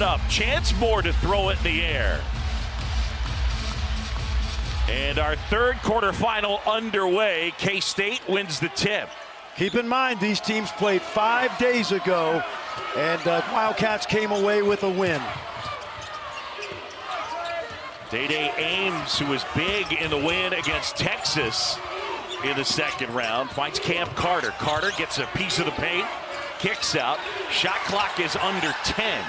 Up, chance more to throw it in the air. And our third quarterfinal underway. K-State wins the tip. Keep in mind, these teams played 5 days ago, and Wildcats came away with a win. Day-Day Ames, who was big in the win against Texas in the second round, finds Camp Carter. Carter gets a piece of the paint, kicks out. Shot clock is under 10.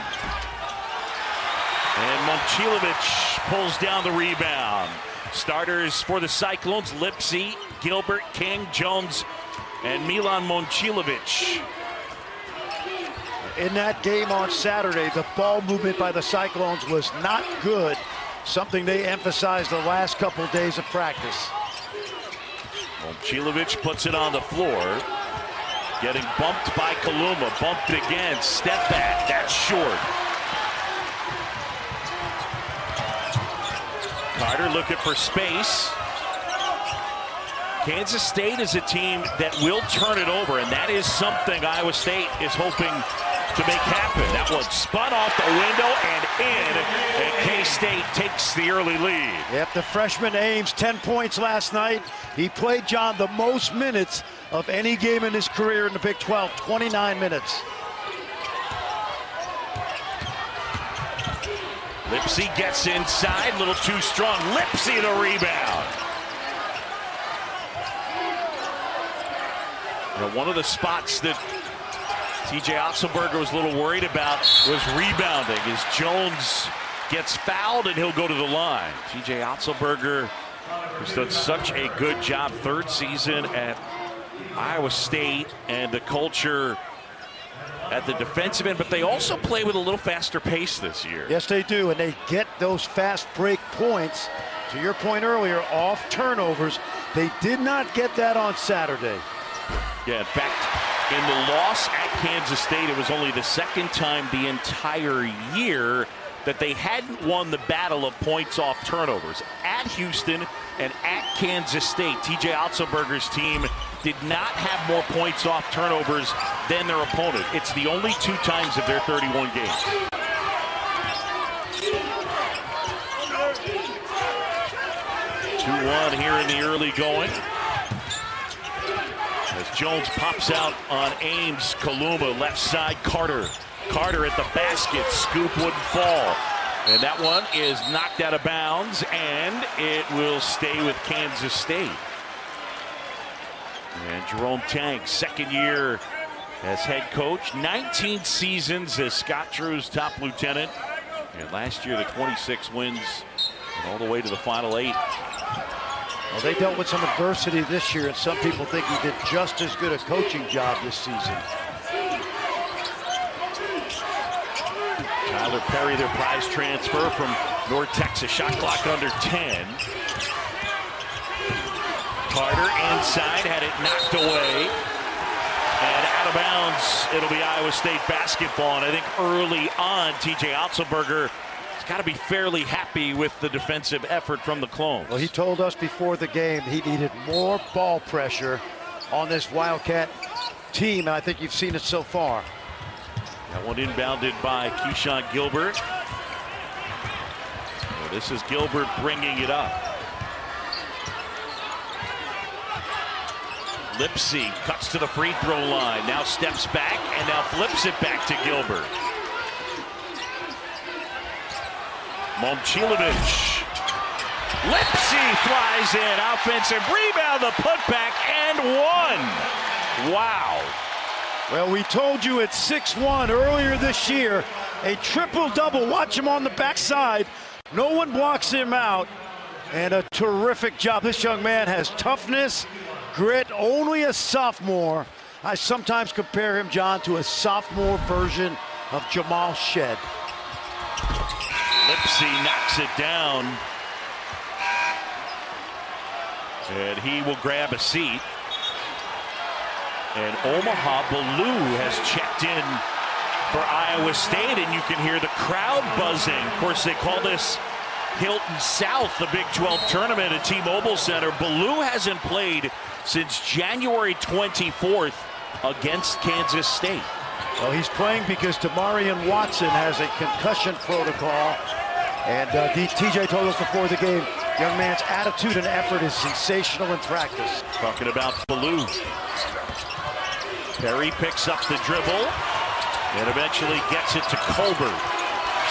And Momcilovic pulls down the rebound. Starters for the Cyclones: Lipsy, Gilbert, King, Jones, and Milan Momcilovic. In that game on Saturday, the ball movement by the Cyclones was not good, something they emphasized the last couple days of practice. Momcilovic puts it on the floor, getting bumped by Kaluma, bumped again, step back, that's short. Carter looking for space. Kansas State is a team that will turn it over, and that is something Iowa State is hoping to make happen. That one spun off the window and in, and K-State takes the early lead. Yep, the freshman Ames, 10 points last night. He played, John, the most minutes of any game in his career in the Big 12, 29 minutes. Lipsy gets inside, a little too strong. Lipsy the rebound. Now, one of the spots that TJ Otzelberger was a little worried about was rebounding, as Jones gets fouled and he'll go to the line. TJ Otzelberger, who's done such a good job, third season at Iowa State, and the culture at the defensive end, but they also play with a little faster pace this year. Yes, they do, and they get those fast break points. To your point earlier, off turnovers. They did not get that on Saturday. Yeah, in fact, in the loss at Kansas State, it was only the second time the entire year that they hadn't won the battle of points off turnovers. At Houston and at Kansas State, TJ Otzelberger's team did not have more points off turnovers than their opponent. It's the only 2 times of their 31 games. Two-one here in the early going. As Jones pops out on Ames, Kaluma, left side, Carter. Carter at the basket, scoop wouldn't fall. And that one is knocked out of bounds, and it will stay with Kansas State. And Jerome Tang, second year as head coach, 19 seasons as Scott Drew's top lieutenant. And last year, the 26 wins and all the way to the Final 8. Well, they dealt with some adversity this year, and some people think he did just as good a coaching job this season. Tyler Perry, their prize transfer from North Texas. Shot clock under 10. Carter inside, had it knocked away. And out of bounds, it'll be Iowa State basketball. And I think early on, TJ Otzelberger has got to be fairly happy with the defensive effort from the Clones. Well, he told us before the game he needed more ball pressure on this Wildcat team, and I think you've seen it so far. That one inbounded by Keyshawn Gilbert. Well, this is Gilbert bringing it up. Lipsy cuts to the free throw line, now steps back and now flips it back to Gilbert. Momcilovic. Lipsy flies in, offensive rebound, the putback, and one. Wow. Well, we told you at 6-1 earlier this year, a triple-double. Watch him on the backside. No one blocks him out, and a terrific job. This young man has toughness, grit, only a sophomore. I sometimes compare him, John, to a sophomore version of Jamal Shed. Lipsy knocks it down, and he will grab a seat. And Omaha Ballou has checked in for Iowa State, and you can hear the crowd buzzing. Of course, they call this Hilton South, the Big 12 tournament at T-Mobile Center. Ballou hasn't played since January 24th against Kansas State. Well, he's playing because Damarian Watson has a concussion protocol. And TJ told us before the game, young man's attitude and effort is sensational in practice. Talking about Ballou. Perry picks up the dribble and eventually gets it to Colbert.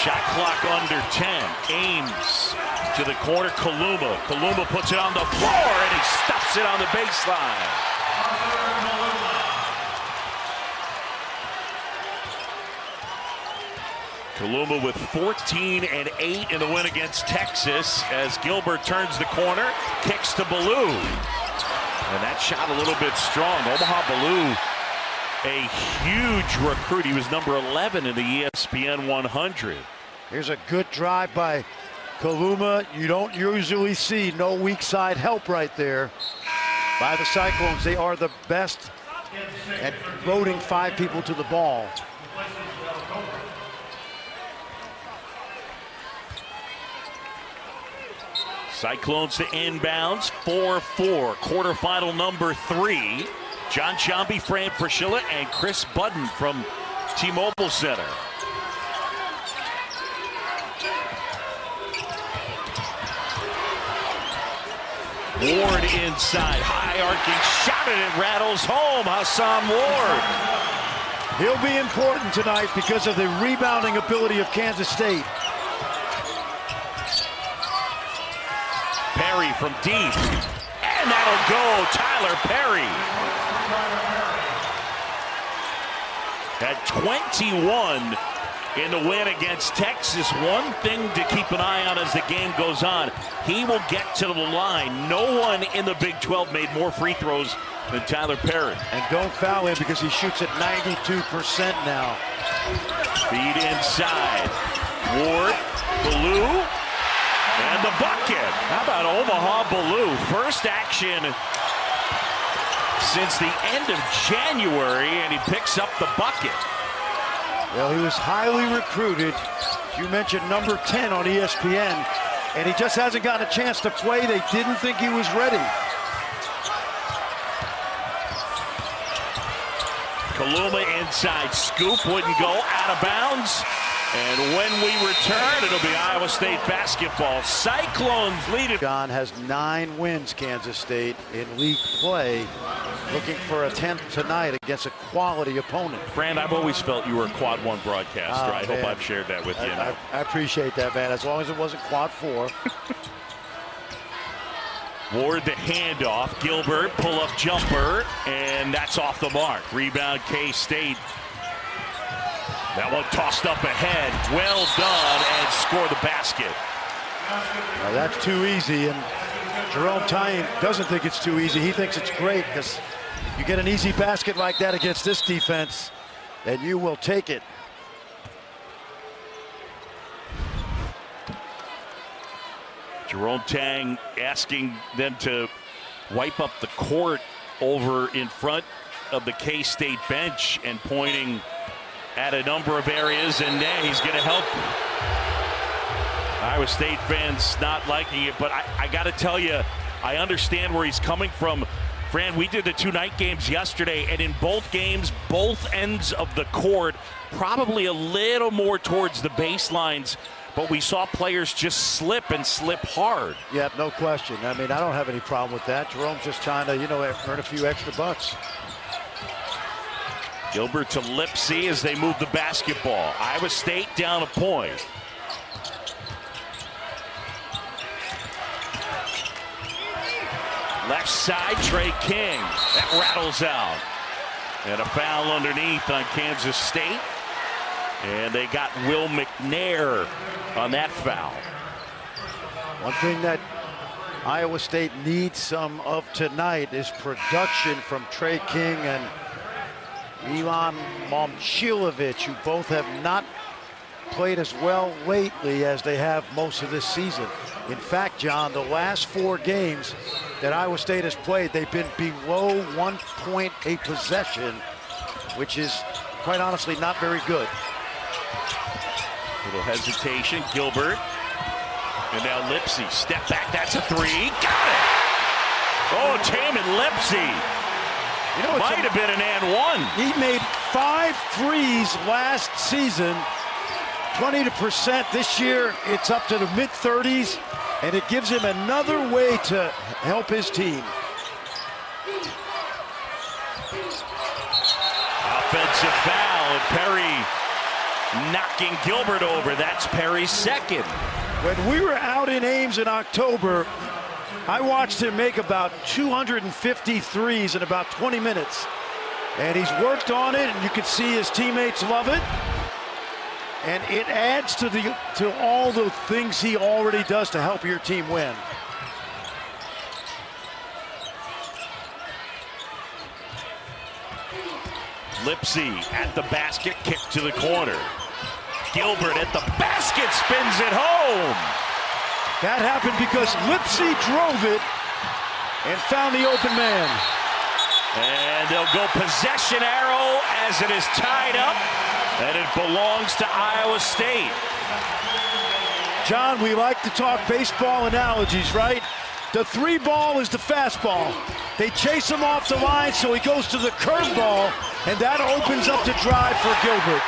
Shot clock under 10. Ames to the corner, Kaluma. Kaluma puts it on the floor and he stuffs it on the baseline. Kaluma with 14 and 8 in the win against Texas as Gilbert turns the corner, kicks to Ballou. And that shot a little bit strong. Omaha Ballou, a huge recruit. He was number 11 in the ESPN 100. Here's a good drive by Kaluma. You don't usually see no weak side help right there by the Cyclones. They are the best at loading 5 people to the ball. Cyclones to inbounds, 4-4, quarterfinal number 3. John Shambi, Fran Fraschilla, and Chris Budden from T-Mobile Center. Ward inside, high arcing shot, and it rattles home. Hassan Ward. He'll be important tonight because of the rebounding ability of Kansas State. Perry from deep, and that'll go. Tyler Perry had 21 in the win against Texas. One thing to keep an eye on as the game goes on, he will get to the line. No one in the Big 12 made more free throws than Tyler Perry. And don't foul him because he shoots at 92% now. Feed inside. Ward, Ballou, and the bucket. How about Omaha Ballou? First action since the end of January, and he picks up the bucket. Well, he was highly recruited. You mentioned number 10 on ESPN, and he just hasn't gotten a chance to play. They didn't think he was ready. Kaluma inside, scoop, wouldn't go, out of bounds. And when we return, it'll be Iowa State basketball. Cyclones lead it. John has 9 wins, Kansas State, in league play. Looking for a 10th tonight against a quality opponent. Fran, I've always felt you were a quad 1 broadcaster. I hope I've shared that with you. I appreciate that, man, as long as it wasn't quad 4. Ward the handoff. Gilbert, pull-up jumper, and that's off the mark. Rebound, K-State. That one tossed up ahead. Well done, and score the basket. Now that's too easy, and Jerome Tyne doesn't think it's too easy. He thinks it's great because you get an easy basket like that against this defense, and you will take it. Jerome Tang asking them to wipe up the court over in front of the K-State bench and pointing at a number of areas, and he's going to help Iowa State fans not liking it. But I got to tell you, I understand where he's coming from. Fran, we did the 2 night games yesterday, and in both games, both ends of the court, probably a little more towards the baselines, but we saw players just slip and slip hard. Yeah, no question. I mean, I don't have any problem with that. Jerome's just trying to, earn a few extra bucks. Gilbert to Lipsy as they move the basketball. Iowa State down a point. Left side, Trey King. That rattles out. And a foul underneath on Kansas State. And they got Will McNair on that foul. One thing that Iowa State needs some of tonight is production from Trey King and Ilan Momcilovic, who both have not played as well lately as they have most of this season. In fact, John, the last 4 games that Iowa State has played, they've been below 1 point a possession, which is quite honestly not very good. Little hesitation, Gilbert. And now Lipsy, step back, that's a 3. Got it! Oh, Taman Lipsy. Might have been an and 1. He made 5 threes last season, 20% this year. It's up to the mid-30s, and it gives him another way to help his team. Offensive foul, and Perry knocking Gilbert over. That's Perry's second. When we were out in Ames in October, I watched him make about 250 threes in about 20 minutes. And he's worked on it, and you can see his teammates love it. And it adds to all the things he already does to help your team win. Lipsy at the basket, kick to the corner. Gilbert at the basket, spins it home. That happened because Lipsy drove it and found the open man. And they'll go possession arrow as it is tied up, and it belongs to Iowa State. John, we like to talk baseball analogies, right? The 3-ball is the fastball. They chase him off the line, so he goes to the curveball, and that opens up the drive for Gilbert.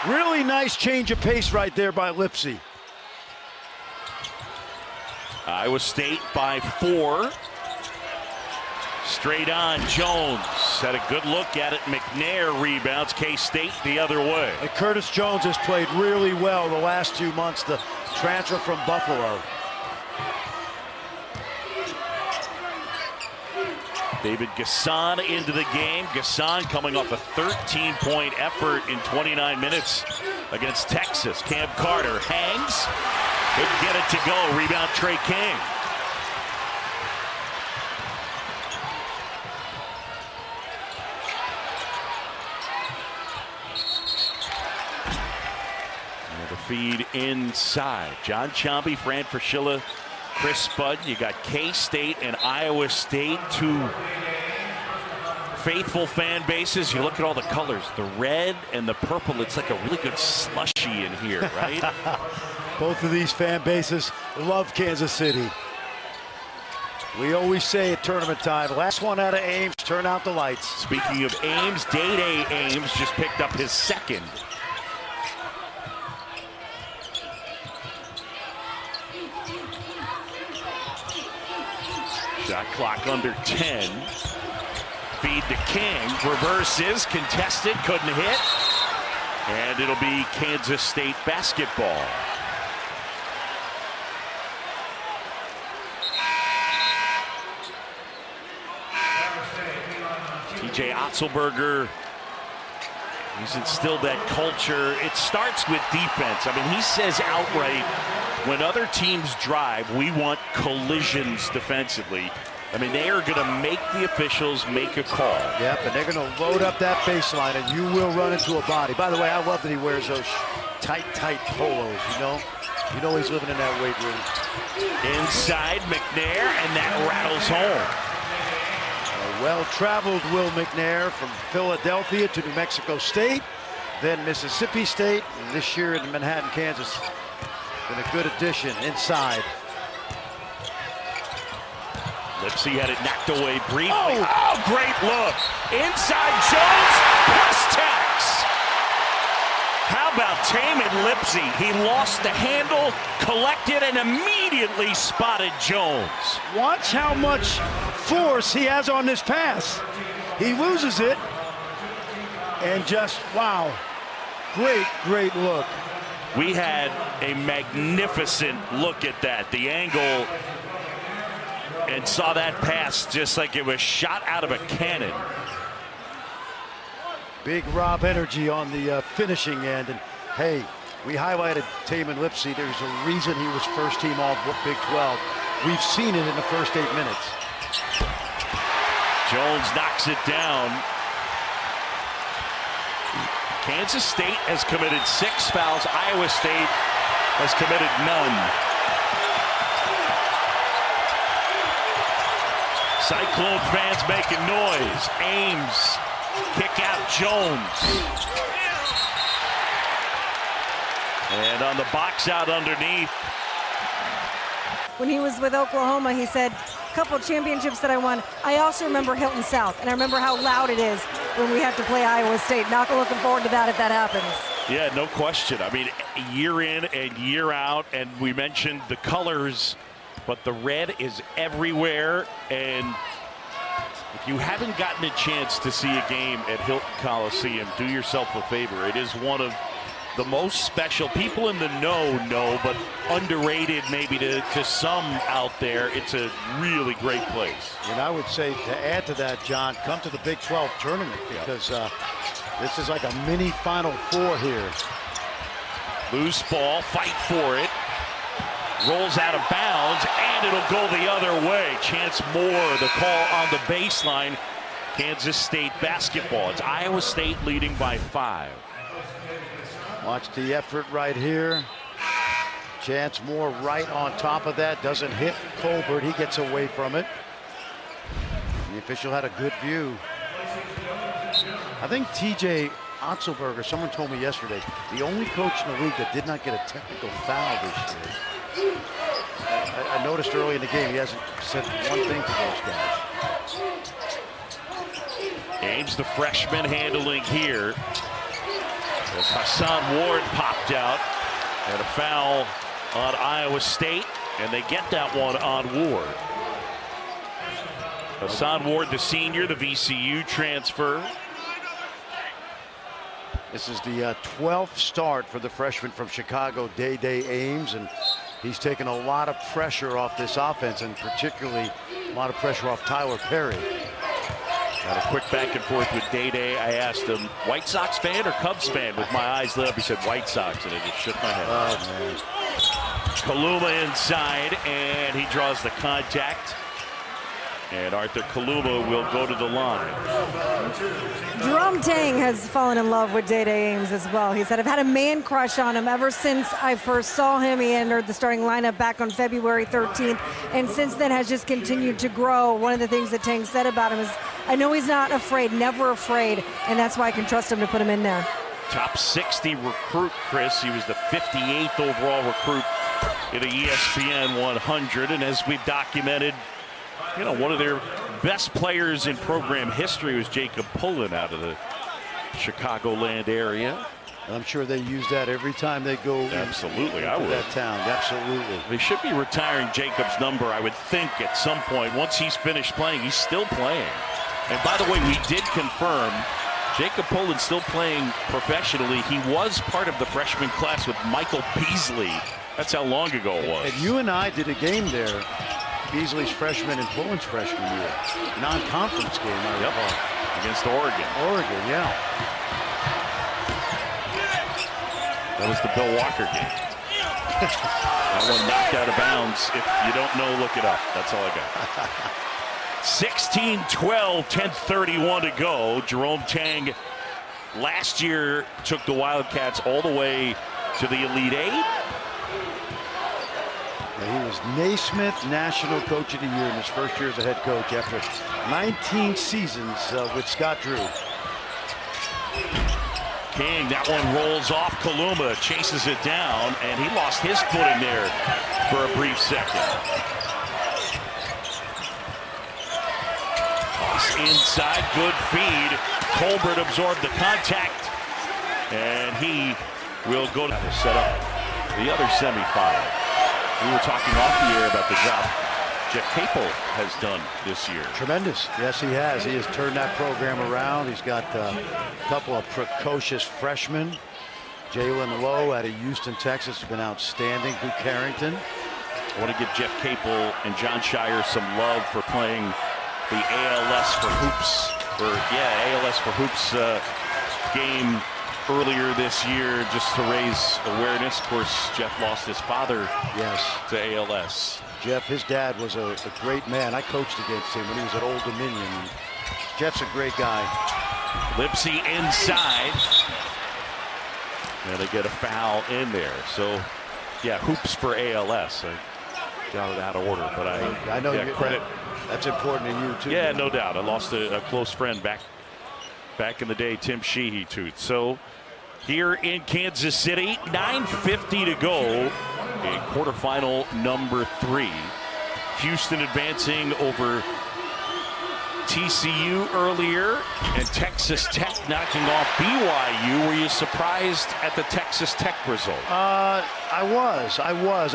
Really nice change of pace right there by Lipsy. Iowa State by 4. Straight on, Jones had a good look at it. McNair rebounds. K-State the other way. And Curtis Jones has played really well the last 2 months, the transfer from Buffalo. David Gasson into the game. Gasson coming off a 13-point effort in 29 minutes against Texas. Cam Carter hangs. Couldn't get it to go. Rebound Trey King. And the feed inside. John Chomby, Fran Fraschilla, Chris Spud. You got K-State and Iowa State, 2 faithful fan bases. You look at all the colors, the red and the purple. It's like a really good slushy in here, right? Both of these fan bases love Kansas City. We always say at tournament time, last one out of Ames, turn out the lights. Speaking of Ames, Day-Day Ames just picked up his second. Shot clock under 10. Feed to King. Reverses, contested, couldn't hit. And it'll be Kansas State basketball. TJ Otzelberger, he's instilled that culture. It starts with defense. I mean, he says outright, when other teams drive, we want collisions defensively. I mean, they are going to make the officials make a call. Yep, and they're going to load up that baseline, and you will run into a body. By the way, I love that he wears those tight polos, you know? You know he's living in that weight room. Inside, McNair, and that rattles home. A well-traveled Will McNair from Philadelphia to New Mexico State, then Mississippi State, and this year in Manhattan, Kansas. Been a good addition inside. Lipsy had it knocked away briefly. Oh, great look. Inside Jones, plus tax. How about Tamin Lipsy? He lost the handle, collected, and immediately spotted Jones. Watch how much force he has on this pass. He loses it, and just, wow. Great look. We had a magnificent look at that. The angle, and saw that pass just like it was shot out of a cannon. Big Rob energy on the finishing end. And hey, we highlighted Tamin Lipsy. There's a reason he was first team all Big 12. We've seen it in the first 8 minutes. Jones knocks it down. Kansas State has committed 6 fouls. Iowa State has committed none. Cyclone fans making noise. Ames, kick out Jones. And on the box out underneath. When he was with Oklahoma, he said, a couple championships that I won. I also remember Hilton South, and I remember how loud it is when we have to play Iowa State. Not looking forward to that if that happens. Yeah, no question. I mean, year in and year out, and we mentioned the colors, but the red is everywhere. And if you haven't gotten a chance to see a game at Hilton Coliseum, do yourself a favor. It is one of the most special. People in the know, but underrated maybe to some out there. It's a really great place. And I would say, to add to that, John, come to the Big 12 tournament, because this is like a mini Final Four here. Loose ball, fight for it. Rolls out of bounds, and it'll go the other way. Chance Moore, the call on the baseline. Kansas State basketball. It's Iowa State leading by 5. Watch the effort right here. Chance Moore right on top of that. Doesn't hit Colbert. He gets away from it. The official had a good view. I think TJ Otzelberger, someone told me yesterday, the only coach in the league that did not get a technical foul this year. I noticed early in the game he hasn't said one thing to those guys. Ames, the freshman, handling here. As Hassan Ward popped out, and a foul on Iowa State, and they get that one on Ward. Hassan Ward, the senior, the VCU transfer. This is the 12th start for the freshman from Chicago, Day Ames, and he's taken a lot of pressure off this offense, and particularly a lot of pressure off Tyler Perry. Got a quick back and forth with Day. I asked him, White Sox fan or Cubs fan? With my eyes lit up, he said White Sox, and I just shook my head. Oh, man. Kaluma inside, and he draws the contact. And Arthur Kaluma will go to the line. Jerome Tang has fallen in love with Day Ames as well. He said, I've had a man crush on him ever since I first saw him. He entered the starting lineup back on February 13th, and since then has just continued to grow. One of the things that Tang said about him is, I know he's not afraid, never afraid, and that's why I can trust him to put him in there. Top 60 recruit, Chris. He was the 58th overall recruit in the ESPN 100, and as we've documented, you know, one of their best players in program history was Jacob Pullen out of the Chicagoland area. I'm sure they use that every time they go. Absolutely, I would. That town, absolutely. They should be retiring Jacob's number, I would think, at some point. Once he's finished playing, he's still playing. And by the way, we did confirm Jacob Pullen still playing professionally. He was part of the freshman class with Michael Beasley. That's how long ago it was. And you and I did a game there. Beasley's freshman and Pullen's freshman year. Non-conference game, I recall. Against Oregon. Oregon, yeah. That was the Bill Walker game. That one knocked out of bounds. If you don't know, look it up. That's all I got. 16-12, 10:31 to go. Jerome Tang last year took the Wildcats all the way to the Elite Eight. And he was Naismith National Coach of the Year in his first year as a head coach after 19 seasons with Scott Drew. King, that one rolls off. Kaluma chases it down, and he lost his footing there for a brief second. Inside, good feed. Colbert absorbed the contact, and he will go to set up the other semifinal. We were talking off the air about the job Jeff Capel has done this year. Tremendous. Yes, he has. He has turned that program around. He's got a couple of precocious freshmen. Jalen Lowe out of Houston, Texas, has been outstanding. Duke Carrington. I want to give Jeff Capel and John Shire some love for playing the ALS for Hoops, ALS for Hoops game earlier this year, just to raise awareness. Of course, Jeff lost his father to ALS. Jeff, his dad was a great man. I coached against him when he was at Old Dominion. Jeff's a great guy. Lipsy inside. And they get a foul in there. So, yeah, Hoops for ALS. I got it out of order, but I know credit. That's important to you, too. Yeah, no doubt. I lost a close friend back in the day, Tim Sheehy, too. So, here in Kansas City, 9:50 to go in quarterfinal number 3. Houston advancing over TCU earlier and Texas Tech knocking off BYU. Were you surprised at the Texas Tech result? I was.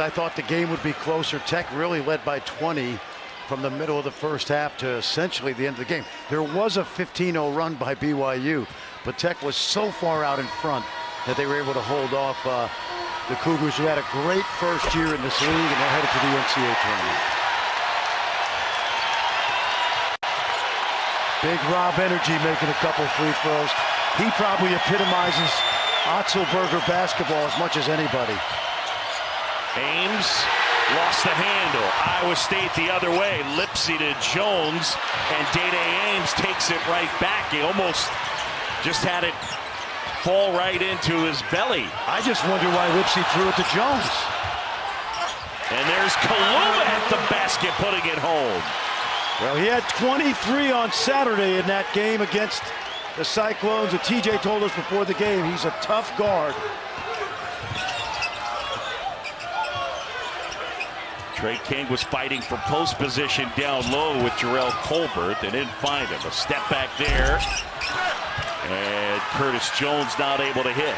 I thought the game would be closer. Tech really led by 20 from the middle of the first half to essentially the end of the game. There was a 15-0 run by BYU, but Tech was so far out in front that they were able to hold off the Cougars, who had a great first year in this league, and they're headed to the NCAA tournament. Big Rob Energy making a couple free throws. He probably epitomizes Otzelberger basketball as much as anybody. Ames lost the handle. Iowa State the other way. Lipsy to Jones, and Day-Day Ames takes it right back. He almost just had it fall right into his belly. I just wonder why Lipsy threw it to Jones. And there's Kaluma at the basket, putting it home. Well, he had 23 on Saturday in that game against the Cyclones. And TJ told us before the game he's a tough guard. Trey King was fighting for post position down low with Jarrell Colbert. They didn't find him. A step back there. And Curtis Jones not able to hit.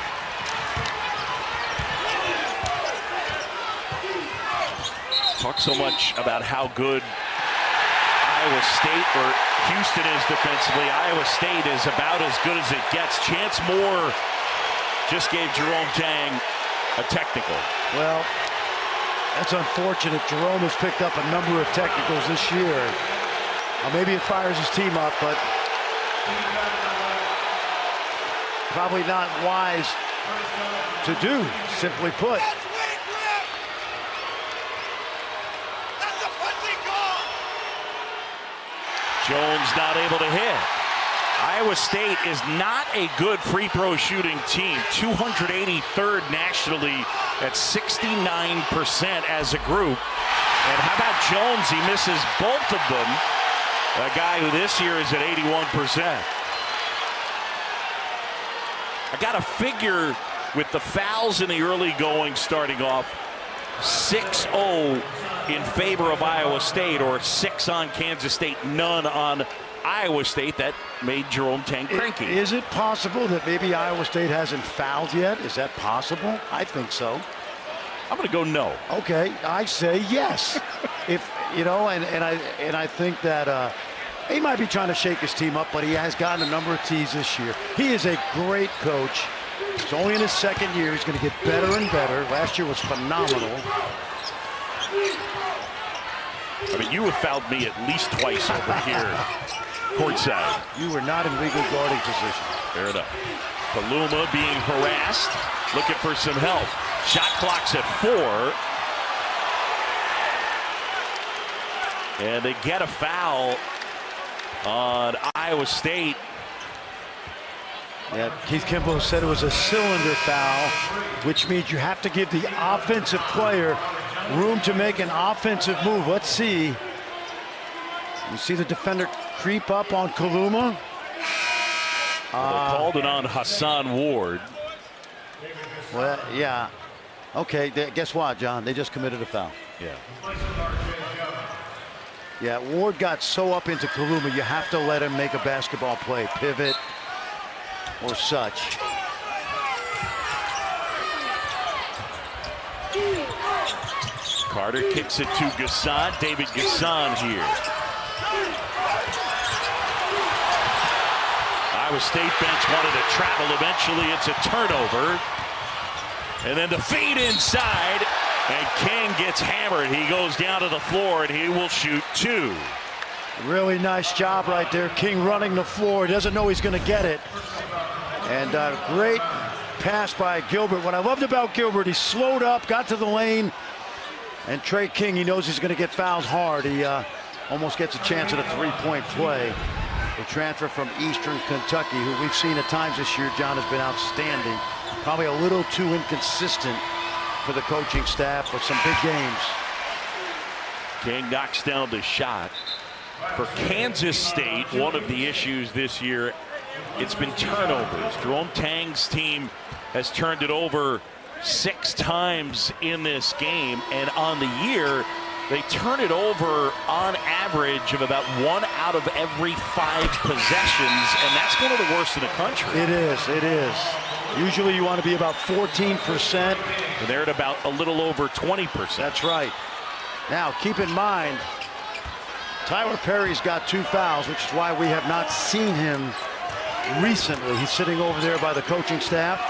Talk so much about how good Iowa State or Houston is defensively. Iowa State is about as good as it gets. Chance Moore just gave Jerome Tang a technical. Well, that's unfortunate. Jerome has picked up a number of technicals this year. Maybe it fires his team up, but probably not wise to do, simply put. Jones not able to hit. Iowa State is not a good free throw shooting team. 283rd nationally at 69% as a group. And how about Jones? He misses both of them. A guy who this year is at 81%. I got to figure with the fouls in the early going starting off, 6-0 in favor of Iowa State, or 6 on Kansas State, none on Iowa State. That made Jerome Tang cranky. Is it possible that maybe Iowa State hasn't fouled yet? Is that possible? I think so. I'm going to go no. Okay, I say yes. If you know, and I think that he might be trying to shake his team up, but he has gotten a number of tees this year. He is a great coach. He's only in his second year. He's going to get better and better. Last year was phenomenal. I mean, you have fouled me at least twice over here, courtside. You were not in legal guarding position. Fair enough. Kaluma being harassed, looking for some help. Shot clock's at 4. And they get a foul on Iowa State. Yeah, Keith Kimball said it was a cylinder foul, which means you have to give the offensive player room to make an offensive move. Let's see. You see the defender creep up on Kaluma. They called it on Hassan Ward. Well, yeah. Okay, guess what, John? They just committed a foul. Yeah. Yeah, Ward got so up into Kaluma, you have to let him make a basketball play, pivot or such. Carter kicks it to Gasson. David Gasson here. Iowa State bench wanted to travel. Eventually it's a turnover. And then the feed inside. And King gets hammered. He goes down to the floor and he will shoot 2. Really nice job right there. King running the floor. He doesn't know he's going to get it. And great pass by Gilbert. What I loved about Gilbert, he slowed up, got to the lane. And Trey King, he knows he's going to get fouled hard. He almost gets a chance at a three-point play. The transfer from Eastern Kentucky, who we've seen at times this year, John, has been outstanding. Probably a little too inconsistent for the coaching staff, but some big games. King knocks down the shot. For Kansas State, one of the issues this year, it's been turnovers. Jerome Tang's team has turned it over 6 times in this game, and on the year They turn it over on average of about 1 out of every 5 possessions, and that's one of the worst in the country. It is. It is. Usually you want to be about 14%. And they're at about a little over 20%. That's right. Now, keep in mind, Tyler Perry's got 2 fouls, which is why we have not seen him recently. He's sitting over there by the coaching staff.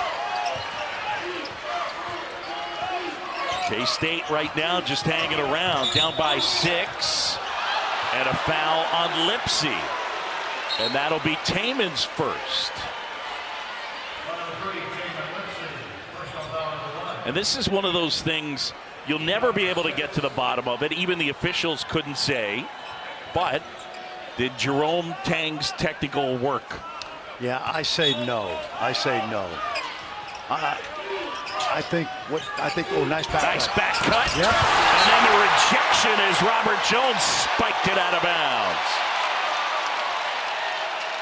K-State right now just hanging around, down by 6. And a foul on Lipsy. And that'll be Taman's first. And this is one of those things you'll never be able to get to the bottom of it. Even the officials couldn't say. But did Jerome Tang's technical work? Yeah, I say no. I say no. I think oh, nice back Nice cut. back cut. Yep. And then the rejection as Robert Jones spiked it out of bounds.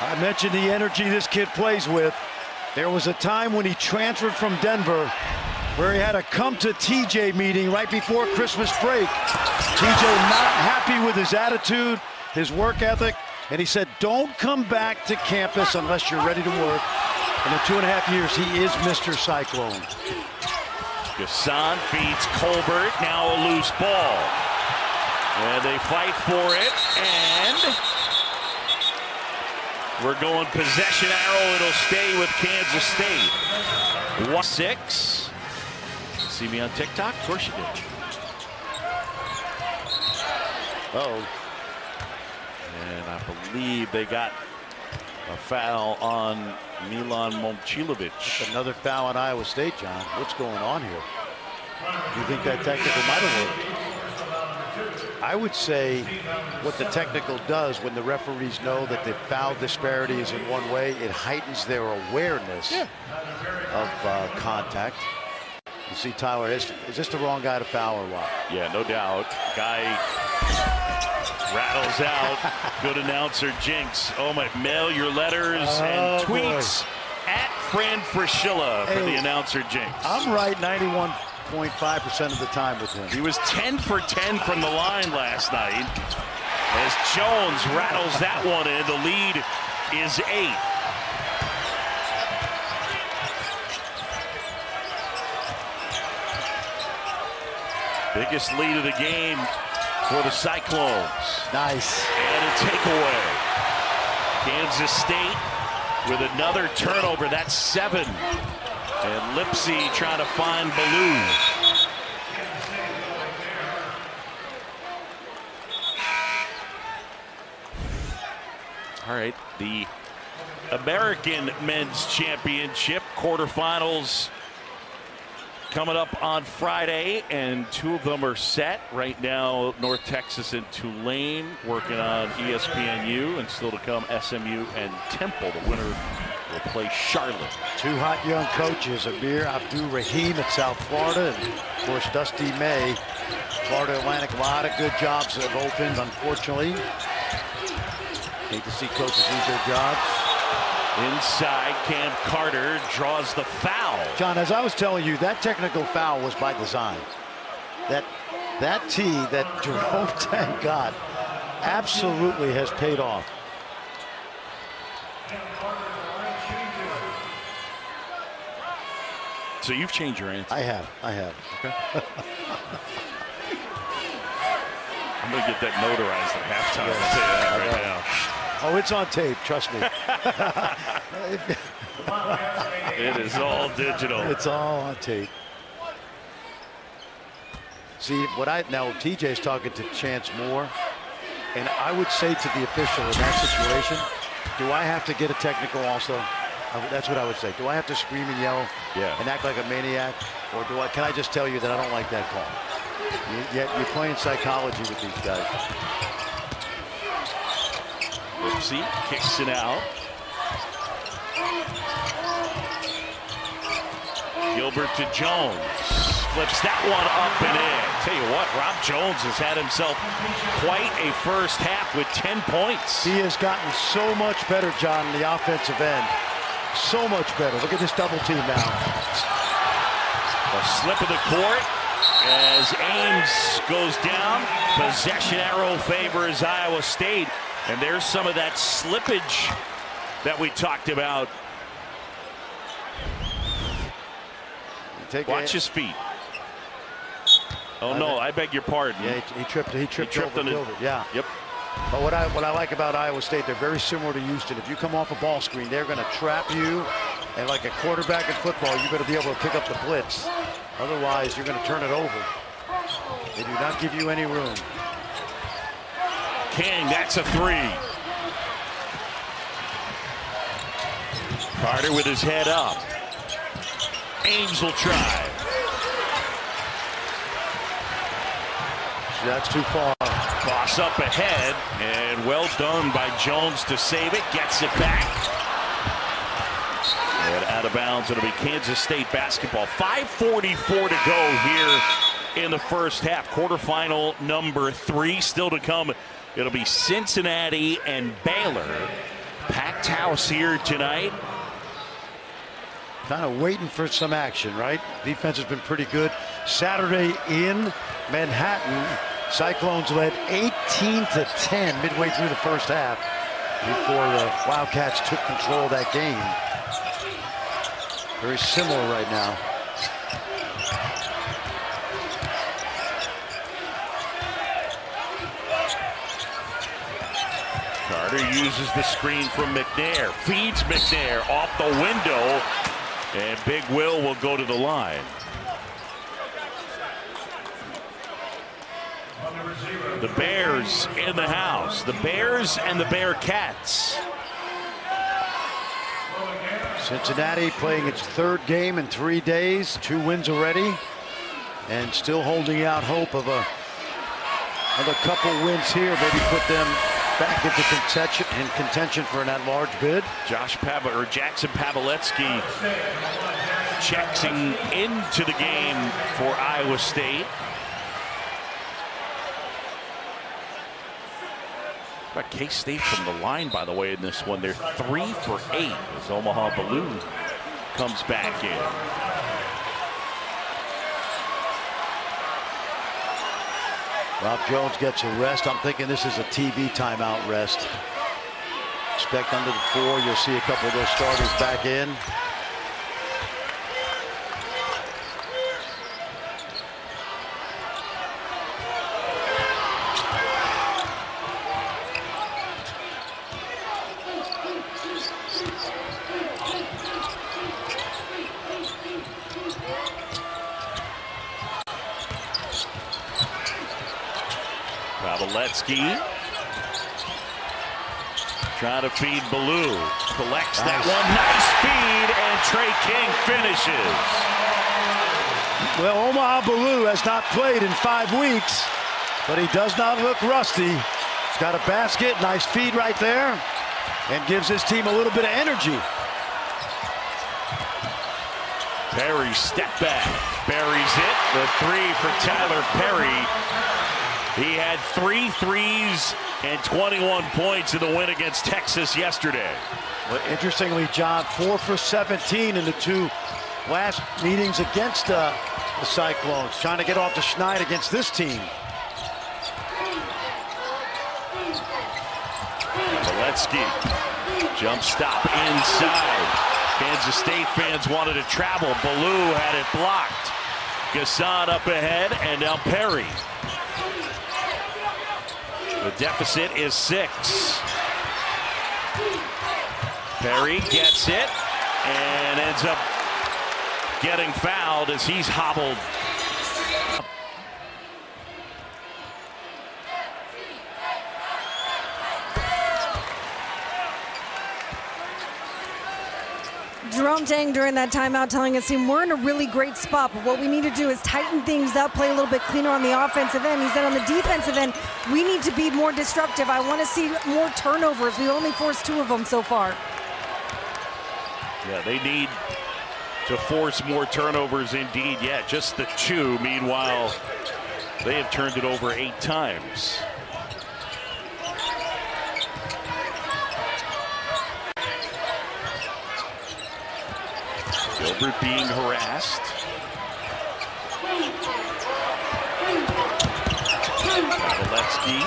I mentioned the energy this kid plays with. There was a time when he transferred from Denver where he had a come to TJ meeting right before Christmas break. TJ not happy with his attitude, his work ethic, and he said, don't come back to campus unless you're ready to work. And in 2.5 years, he is Mr. Cyclone. Gasson feeds Colbert, now a loose ball. And they fight for it, and we're going possession arrow. It'll stay with Kansas State. 1-6. See me on TikTok? Of course you did. Uh-oh. And I believe they got a foul on Milan Momcilovic. Another foul on Iowa State, John. What's going on here? Do you think that technical might have worked? I would say what the technical does when the referees know that the foul disparity is in one way, it heightens their awareness of contact. You see Tyler, is this the wrong guy to foul or what? Yeah, no doubt. Guy rattles out. Good announcer jinx. Oh my, mail your letters and tweets at Fran Fraschilla for the announcer jinx. I'm right 91.5% of the time with him. He was 10 for 10 from the line last night. As Jones rattles that one in, the lead is 8. Biggest lead of the game for the Cyclones. Nice. And a takeaway. Kansas State with another turnover. That's 7. And Lipsy trying to find Ballou. All right, the American Men's Championship quarterfinals coming up on Friday, and 2 of them are set right now. North Texas and Tulane working on ESPNU, and still to come SMU and Temple. The winner will play Charlotte. 2 hot young coaches, Amir Abdur-Rahim at South Florida, and of course Dusty May, Florida Atlantic. A lot of good jobs have opened, unfortunately. Hate to see coaches lose their jobs. Inside, Cam Carter draws the foul. John, as I was telling you, that technical foul was by design. That tee that Jerome Tang got absolutely has paid off. So you've changed your answer. I have. Okay. I'm going to get that notarized at halftime. I'll say that right now. Oh, it's on tape, trust me. It is all digital. It's all on tape. See, now TJ's talking to Chance Moore, and I would say to the official in that situation, do I have to get a technical also? That's what I would say. Do I have to scream and yell and act like a maniac? Or can I just tell you that I don't like that call? You're playing psychology with these guys. Lipsy kicks it out. Gilbert to Jones. Flips that one up and in. Tell you what, Rob Jones has had himself quite a first half with 10 points. He has gotten so much better, John, in the offensive end. So much better. Look at this double team now. A slip of the court. as Ames goes down. Possession arrow favors Iowa State. And there's some of that slippage that we talked about. Watch his feet. Oh no, I beg your pardon. Yeah, he tripped over Gilbert. Yeah. Yep. But what I like about Iowa State, they're very similar to Houston. If you come off a ball screen, they're going to trap you. And like a quarterback in football, you're going to be able to pick up the blitz. Otherwise, you're going to turn it over. They do not give you any room. King, that's a three. Carter with his head up. Ames will try. That's too far. Cross up ahead, and well done by Jones to save it. Gets it back. And out of bounds, it'll be Kansas State basketball. 5:44 to go here in the first half. Quarterfinal number 3 still to come. It'll be Cincinnati and Baylor. Packed house here tonight. Kind of waiting for some action, right? Defense has been pretty good. Saturday in Manhattan, Cyclones led 18-10 midway through the first half before the Wildcats took control of that game. Very similar right now. Carter uses the screen from McNair. Feeds McNair off the window. And Big Will go to the line. The Bears in the house. The Bears and the Bearcats. Cincinnati playing its 3rd game in 3 days. 2 wins already. And still holding out hope of another couple wins here. Maybe put them back into contention for an at-large bid. Jackson Paveletzky checking into the game for Iowa State. About K-State from the line, by the way, in this one. They're 3 for 8 as Omaha Balloon comes back in. Rob Jones gets a rest. I'm thinking this is a TV timeout rest. Expect under the 4. You'll see a couple of those starters back in. Paveletzky trying to feed Ballou. Collects that one. Nice feed, and Trey King finishes. Well, Omaha Ballou has not played in 5 weeks, but he does not look rusty. He's got a basket, nice feed right there, and gives his team a little bit of energy. Perry step back, buries it. The 3 for Tyler Perry. He had 3 threes and 21 points in the win against Texas yesterday. Well, interestingly, John, 4 for 17 in the 2 last meetings against the Cyclones. Trying to get off the schneid against this team. Paveletzky, jump stop inside. Kansas State fans wanted to travel. Ballou had it blocked. Gasson up ahead, and now Perry. The deficit is 6. Perry gets it and ends up getting fouled as he's hobbled. Jerome Tang during that timeout telling his team we're in a really great spot, but what we need to do is tighten things up, play a little bit cleaner on the offensive end. He said on the defensive end, we need to be more disruptive. I want to see more turnovers. We've only forced 2 of them so far. Yeah, they need to force more turnovers indeed. Yeah, just the 2. Meanwhile, they have turned it over 8 times. Gilbert being harassed. Pavletsky.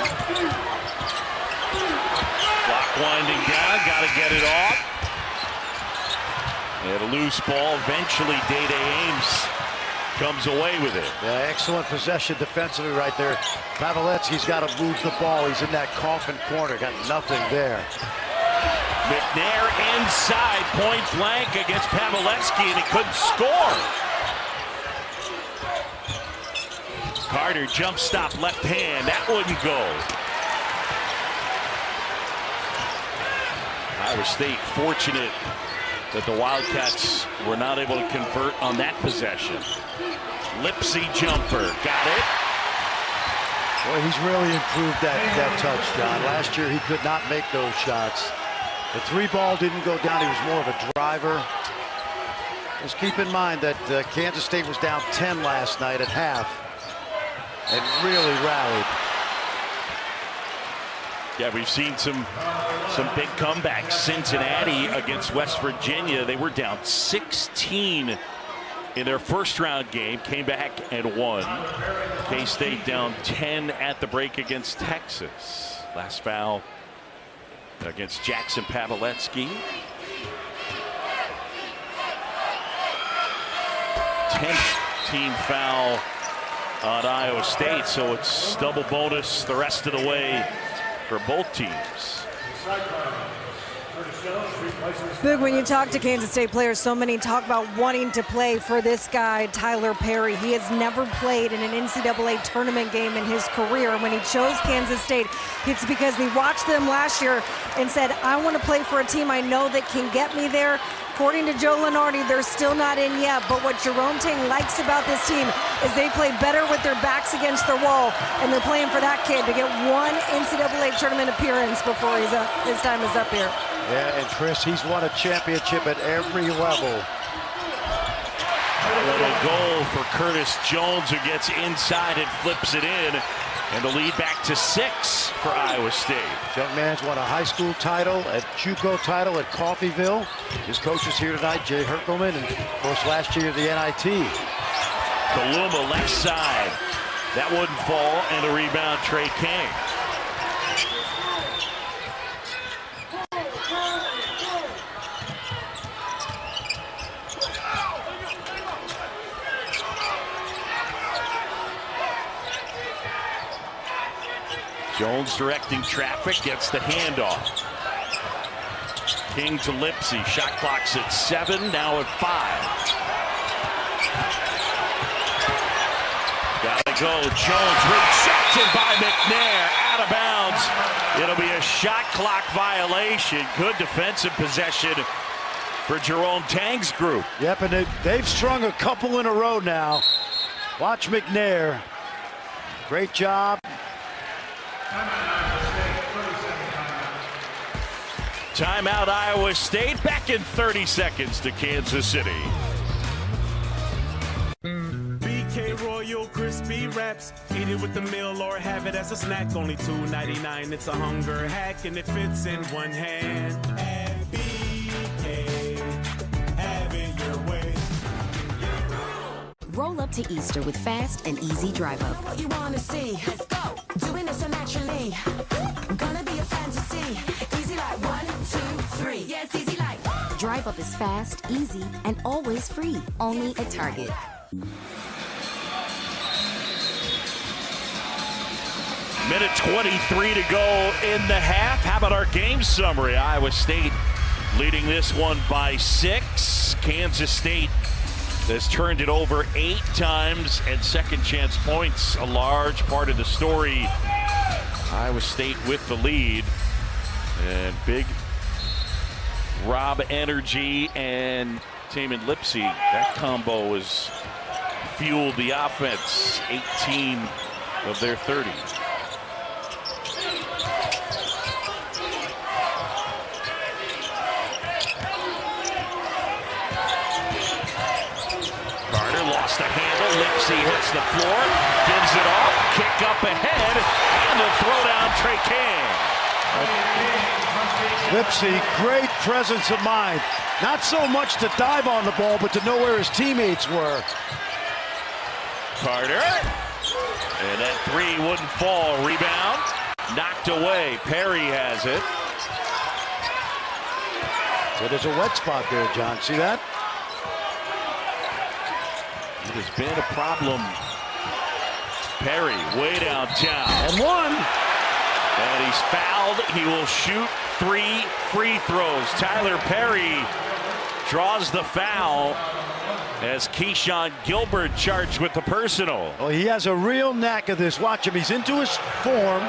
Clock winding down, got to get it off. And a loose ball. Eventually, Day Ames comes away with it. Yeah, excellent possession defensively right there. Pavletsky's got to move the ball. He's in that coffin corner. Got nothing there. McNair inside, point blank against Pavletsky, and he couldn't score. Carter jump stop left hand. That wouldn't go. Iowa State fortunate that the Wildcats were not able to convert on that possession. Lipsy jumper, got it. Boy, he's really improved that touch, John. Last year he could not make those shots. The three ball didn't go down. He was more of a driver. Just keep in mind that Kansas State was down 10 last night at half and really rallied. Yeah, we've seen some big comebacks. Cincinnati against West Virginia, they were down 16 in their first round game, came back and won. K-State down 10 at the break against Texas. Last foul against Jackson Pavletsky. 10th team foul on Iowa State, so it's double bonus the rest of the way for both teams. Boog, when you talk to Kansas State players, so many talk about wanting to play for this guy, Tyler Perry. He has never played in an NCAA tournament game in his career. When he chose Kansas State, it's because he watched them last year and said, I want to play for a team I know that can get me there. According to Joe Lunardi, they're still not in yet, but what Jerome Tang likes about this team is they play better with their backs against the wall, and they're playing for that kid to get one NCAA tournament appearance before his time is up here. Yeah, and Chris, he's won a championship at every level. A little goal for Curtis Jones, who gets inside and flips it in. And the lead back to 6 for Iowa State. Young man's won a high school title, a JUCO title at Coffeyville. His coach is here tonight, Jay Herkelman, and of course last year the NIT. Kaluma left side. That wouldn't fall, and a rebound, Trey King. Jones directing traffic, gets the handoff. King to Lipsy. Shot clock's at 7, now at 5. Gotta go. Jones rejected by McNair. Out of bounds. It'll be a shot clock violation. Good defensive possession for Jerome Tang's group. Yep, and they've strung a couple in a row now. Watch McNair. Great job. Timeout Iowa State. Back in 30 seconds to Kansas City. BK Royal Crispy Wraps. Eat it with the meal or have it as a snack. Only $2.99. It's a hunger hack and it fits in one hand. At BK, have it your way. Roll up to Easter with fast and easy drive up. What you wanna see? Let's go. Doing this so naturally. Gonna be a fantasy. Easy like 1, 2, 3. Yeah, it's easy like. Drive up is fast, easy, and always free. Only at Target. Minute 23 to go in the half. How about our game summary? Iowa State leading this one by 6. Kansas State has turned it over 8 times, and second chance points a large part of the story. Iowa State with the lead, and big Rob Energy and Tamin Lipsy. That combo has fueled the offense. 18 of their 30. Carter lost the handle. Lipsy hits the floor, gives it off, kick up ahead, and the throw down Trey King. Lipsy, great presence of mind. Not so much to dive on the ball, but to know where his teammates were. Carter, and that three wouldn't fall. Rebound knocked away. Perry has it. So there's a wet spot there, John. See that? It has been a problem. Perry way downtown. And one. And he's fouled. He will shoot 3 free throws. Tyler Perry draws the foul as Keyshawn Gilbert charged with the personal. Oh, he has a real knack of this. Watch him. He's into his form.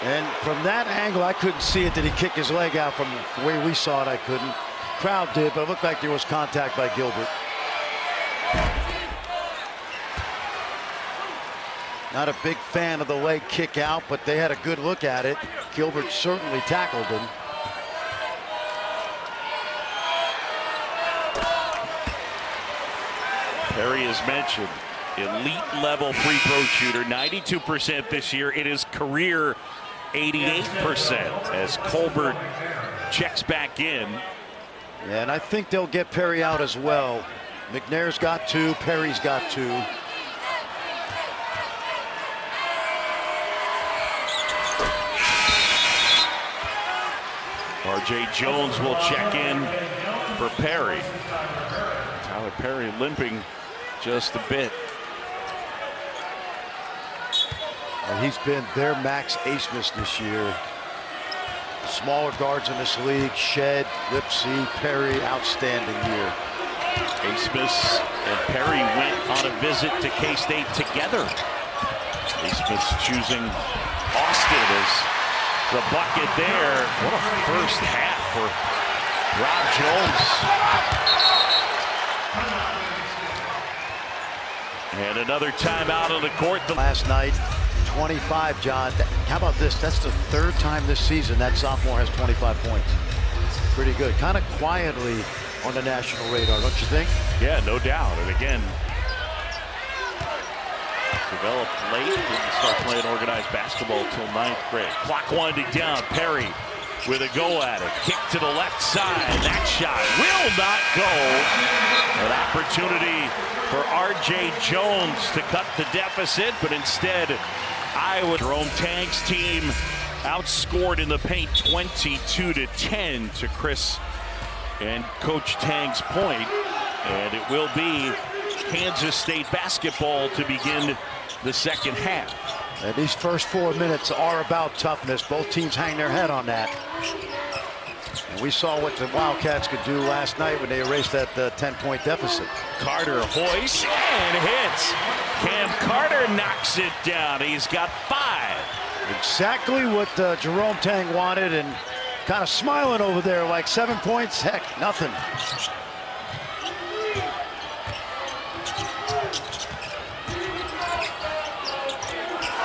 And from that angle, I couldn't see it. Did he kick his leg out? From the way we saw it, I couldn't. Crowd did, but it looked like there was contact by Gilbert. Not a big fan of the leg kick out, but they had a good look at it. Gilbert certainly tackled him. Perry is mentioned. Elite level free throw shooter, 92% this year. It is career 88% as Colbert checks back in. And I think they'll get Perry out as well. McNair's got 2, Perry's got 2. R.J. Jones will check in for Perry. Tyler Perry limping just a bit. And he's been their max ace-miss this year. The smaller guards in this league, Shed, Lipsy, Perry, outstanding year. Ace-miss and Perry went on a visit to K-State together. Ace-miss choosing Austin as the bucket there. What a first half for Rob Jones. And another timeout on the court. Last night, 25, John. How about this? That's the 3rd time this season that sophomore has 25 points. Pretty good. Kind of quietly on the national radar, don't you think? Yeah, no doubt. And again, developed late, didn't start playing organized basketball till 9th grade. Clock winding down. Perry with a go at it. Kick to the left side. That shot will not go. An opportunity for R.J. Jones to cut the deficit, but instead, Iowa. Jerome Tang's team outscored in the paint 22-10 to Chris and Coach Tang's point. And it will be Kansas State basketball to begin the second half. And these first 4 minutes are about toughness. Both teams hang their head on that. And we saw what the Wildcats could do last night when they erased that 10-point deficit. Carter hoists and hits. Cam Carter knocks it down. He's got 5. Exactly what Jerome Tang wanted, and kind of smiling over there like 7 points. Heck, nothing.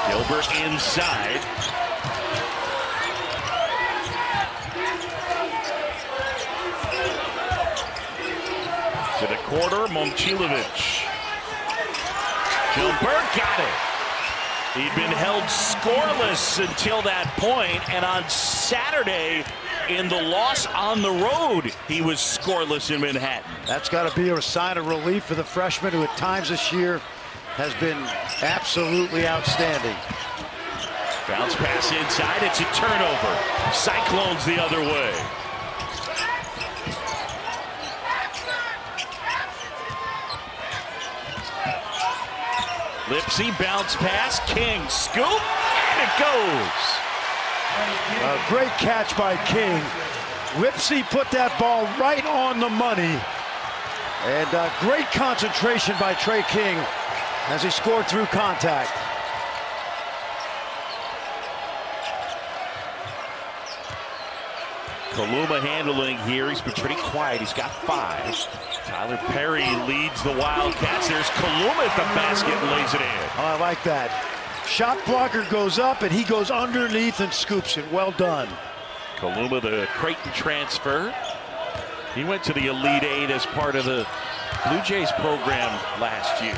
Gilbert inside. To the quarter, Momcilovic. Gilbert got it. He'd been held scoreless until that point, and on Saturday in the loss on the road, he was scoreless in Manhattan. That's got to be a sign of relief for the freshman, who at times this year has been absolutely outstanding. Bounce pass inside, it's a turnover. Cyclones the other way. Lipsy bounce pass, King scoop, and it goes. A great catch by King. Lipsy put that ball right on the money. And great concentration by Trey King as he scored through contact. Kaluma handling here. He's been pretty quiet. He's got 5. Tyler Perry leads the Wildcats. There's Kaluma at the basket and lays it in. Oh, I like that. Shot blocker goes up and he goes underneath and scoops it. Well done. Kaluma, the Creighton transfer. He went to the Elite 8 as part of the Blue Jays program last year.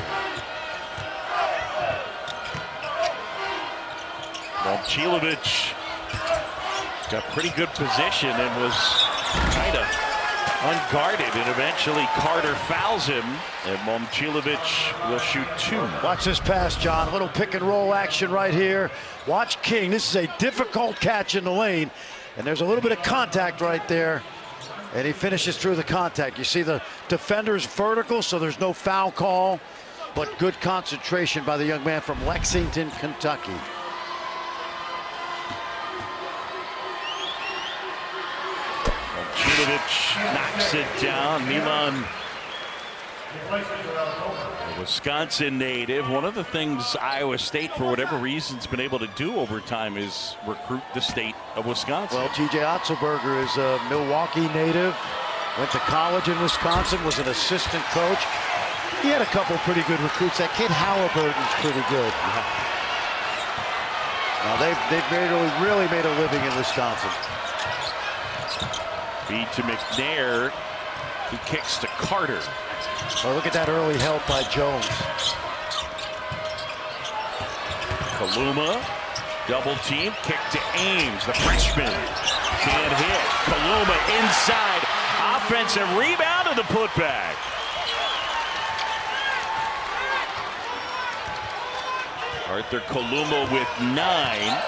Momcilovic got pretty good position and was kind of unguarded, and eventually Carter fouls him, and Momcilovic will shoot 2. Watch this pass, John. A little pick and roll action right here. Watch King. This is a difficult catch in the lane, and there's a little bit of contact right there, and he finishes through the contact. You see the defender's vertical, so there's no foul call, but good concentration by the young man from Lexington, Kentucky. Momcilovic knocks it down. Milan, a Wisconsin native. One of the things Iowa State, for whatever reason, has been able to do over time is recruit the state of Wisconsin. Well, T.J. Otzelberger is a Milwaukee native. Went to college in Wisconsin, was an assistant coach. He had a couple pretty good recruits. That kid Halliburton's pretty good. Now they've really made a living in Wisconsin. Feed to McNair. He kicks to Carter. Oh, look at that early help by Jones. Kaluma, double team, kick to Ames, the freshman. Can't hit. Kaluma inside. Offensive rebound and the putback. Arthur Kaluma with 9.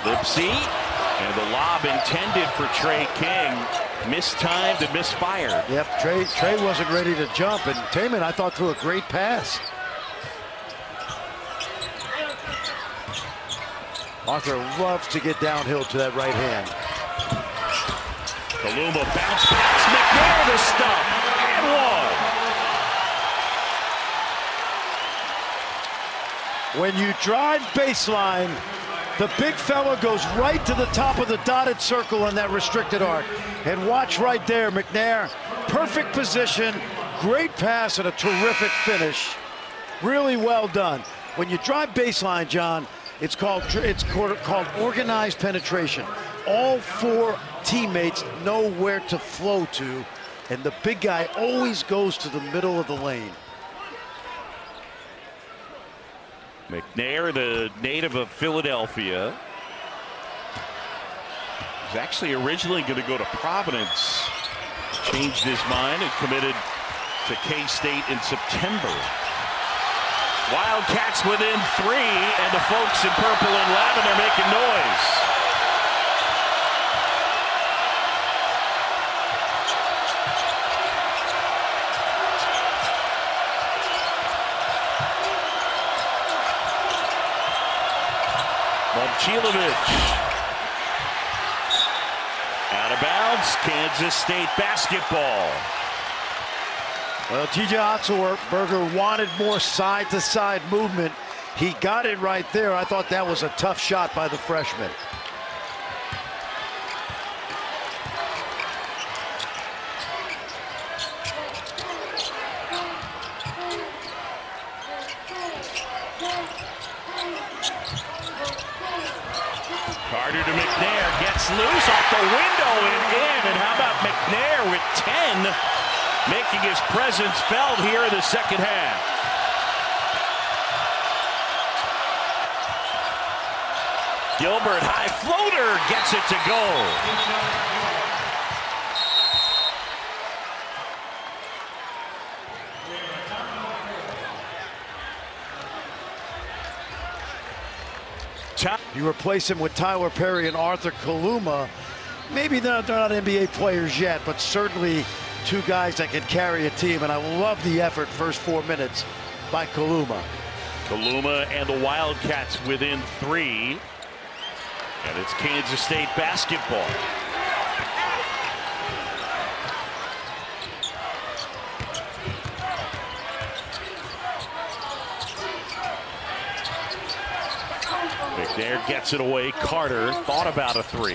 Lipsy, and the lob intended for Trey King. Mistimed and misfired. Yep, Trey wasn't ready to jump, and Taman, I thought, threw a great pass. Arthur loves to get downhill to that right hand. Kaluma bounce pass. McNair the stop. And 1. When you drive baseline, the big fella goes right to the top of the dotted circle on that restricted arc. And watch right there, McNair. Perfect position, great pass, and a terrific finish. Really well done. When you drive baseline, John, it's called organized penetration. All 4 teammates know where to flow to, and the big guy always goes to the middle of the lane. McNair, the native of Philadelphia, was actually originally going to go to Providence. Changed his mind and committed to K-State in September. Wildcats within 3, and the folks in purple and lavender making noise. Momcilovic. Out of bounds, Kansas State basketball. Well, T.J. Otzelberger wanted more side-to-side movement. He got it right there. I thought that was a tough shot by the freshman. Carter to McNair, gets loose off the window and in. And how about McNair with 10, making his presence felt here in the second half. Gilbert, high floater, gets it to go. You replace him with Tyler Perry and Arthur Kaluma. Maybe they're not NBA players yet, but certainly 2 guys that can carry a team. And I love the effort first 4 minutes by Kaluma. Kaluma and the Wildcats within 3. And it's Kansas State basketball. McNair gets it away. Carter thought about a 3.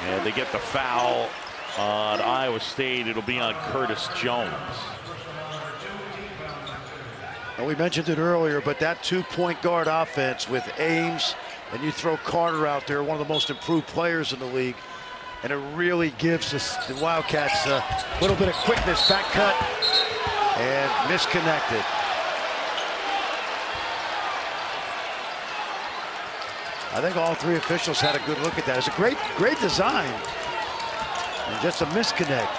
And they get the foul on Iowa State. It'll be on Curtis Jones. Well, we mentioned it earlier, but that 2-point guard offense with Ames, and you throw Carter out there, one of the most improved players in the league, and it really gives the Wildcats a little bit of quickness. Back cut and misconnected. I think all three officials had a good look at that. It's a great design. And just a misconnect.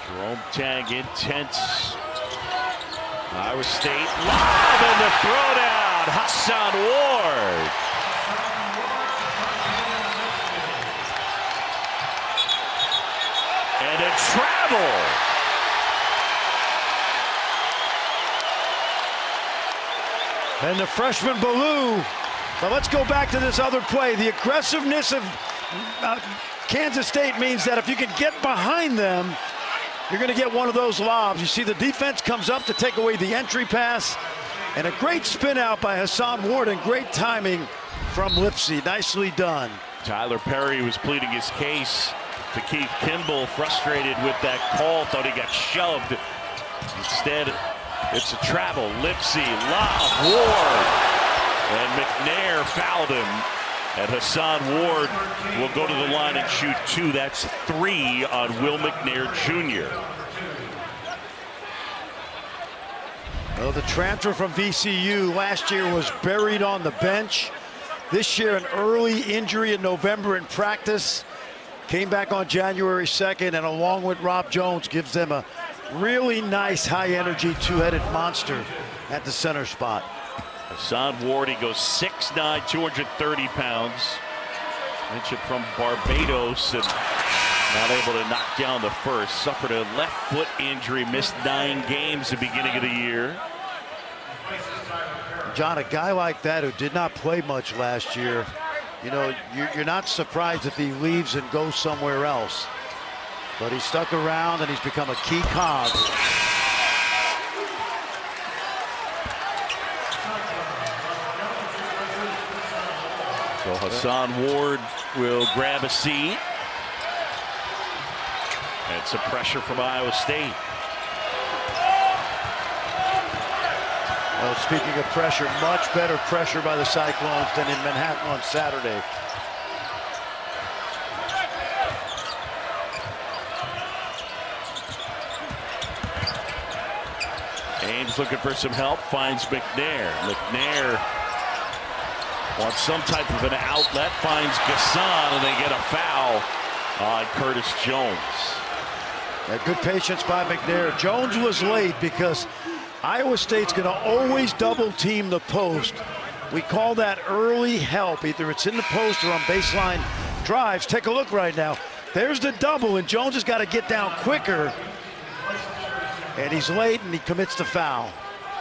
Jerome Tang intense. Iowa State lob and the throwdown. Hassan Ward. And a travel. And the freshman Ballou. But let's go back to this other play. The aggressiveness of Kansas State means that if you can get behind them, you're going to get one of those lobs. You see the defense comes up to take away the entry pass. And a great spin out by Hassan Ward and great timing from Lipsey. Nicely done. Tyler Perry was pleading his case to Keith Kimball, frustrated with that call, thought he got shoved. Instead, it's a travel. Lipsey, lob, Ward. And McNair fouled him. And Hassan Ward will go to the line and shoot 2. That's 3 on Will McNair Jr. Well, the transfer from VCU last year was buried on the bench. This year, an early injury in November in practice. Came back on January 2nd, and along with Rob Jones, gives them a really nice high-energy two-headed monster at the center spot. Hassan Ward, he goes 6'9", 230 pounds. Mentioned from Barbados and not able to knock down the first. Suffered a left foot injury, missed 9 games at the beginning of the year. John, a guy like that who did not play much last year, you know, you're not surprised if he leaves and goes somewhere else. But he's stuck around and he's become a key cog. So Hassan Ward will grab a seat. And some pressure from Iowa State. Well, speaking of pressure, much better pressure by the Cyclones than in Manhattan on Saturday. Ames looking for some help, finds McNair. McNair wants some type of an outlet, finds Gasson, and they get a foul on Curtis Jones. Good patience by McNair. Jones was late because Iowa State's going to always double team the post. We call that early help. Either it's in the post or on baseline drives. Take a look right now. There's the double, and Jones has got to get down quicker. And he's late, and he commits the foul.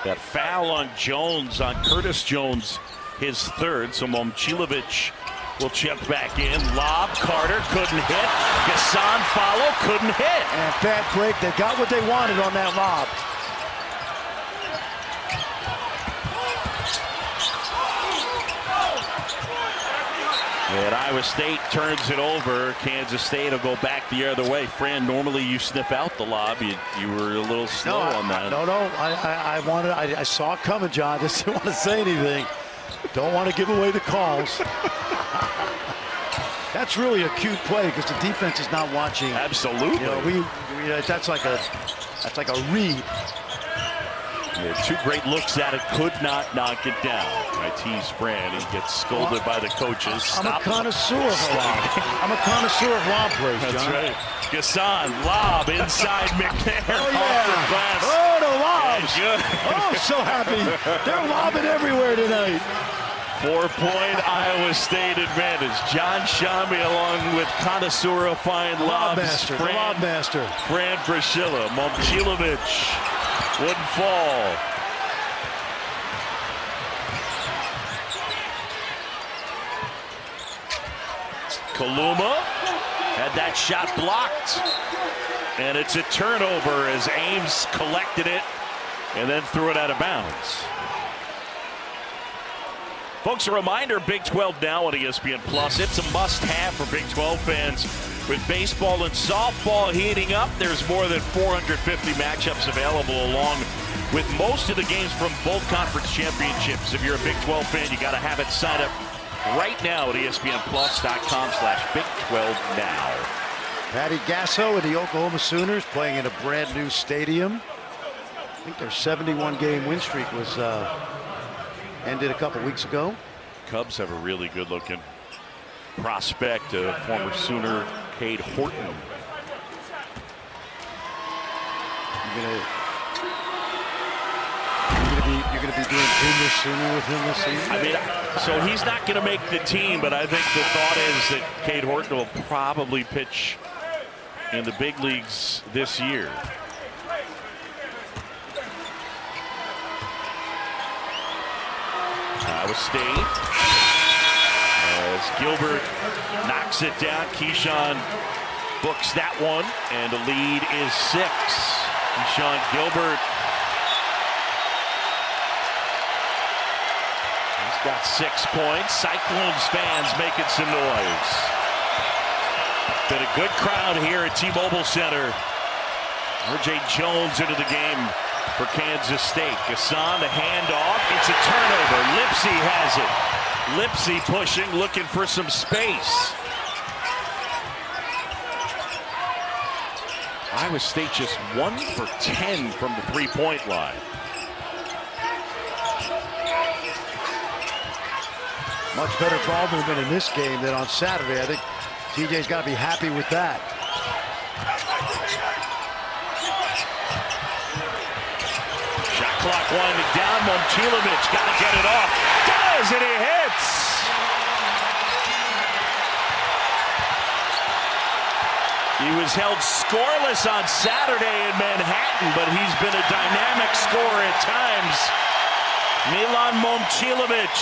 That foul on Jones, on Curtis Jones, his 3rd. So Momcilovic will check back in. Lob, Carter couldn't hit. Gasson follow, couldn't hit. And bad break. They got what they wanted on that lob. And Iowa State turns it over. Kansas State will go back the other way. Fran, normally you sniff out the lob. You were a little slow on that. No. I saw it coming, John. Just didn't want to say anything. Don't want to give away the calls. That's really a cute play because the defense is not watching. Absolutely. You know, that's like a read. Yeah, 2 great looks at it, could not knock it down. I tease Fran, he gets scolded by the coaches. I'm a connoisseur of lob. I'm a connoisseur of lob plays, John. That's right. Gasson, lob inside McNair. Oh, Off yeah. the glass. Oh, the lobs. Yeah, Oh, I'm so happy. They're lobbing everywhere tonight. 4-point Iowa State advantage. John Shammy along with connoisseur of fine lobs. Master, the lob master. Fran Priscilla. Momcilovic wouldn't fall. Kaluma had that shot blocked. And it's a turnover as Ames collected it and then threw it out of bounds. Folks, a reminder, Big 12 now on ESPN Plus. It's a must-have for Big 12 fans. With baseball and softball heating up, there's more than 450 matchups available, along with most of the games from both conference championships. If you're a Big 12 fan, you got to have it. Sign up right now at ESPNplus.com/Big12 now. Patty Gasso and the Oklahoma Sooners playing in a brand new stadium. I think their 71-game win streak was ended a couple weeks ago. Cubs have a really good-looking prospect, former Sooner Cade Horton. You're gonna be doing junior Sooner with him this season? I mean, so he's not going to make the team, but I think the thought is that Cade Horton will probably pitch in the big leagues this year. Iowa State, as Gilbert knocks it down, Keyshawn books that one, and the lead is 6. Keyshawn Gilbert, he's got 6 points. Cyclones fans making some noise. Been a good crowd here at T-Mobile Center. R.J. Jones into the game for Kansas State. Gasson, the handoff. It's a turnover. Lipsy has it. Lipsy pushing, looking for some space. Iowa State just 1 for 10 from the three-point line. Much better ball movement in this game than on Saturday. I think TJ's got to be happy with that. Shot clock winding down. Momcilovic got to get it off. Does, and he hits. He was held scoreless on Saturday in Manhattan, but he's been a dynamic scorer at times. Milan Momcilovic,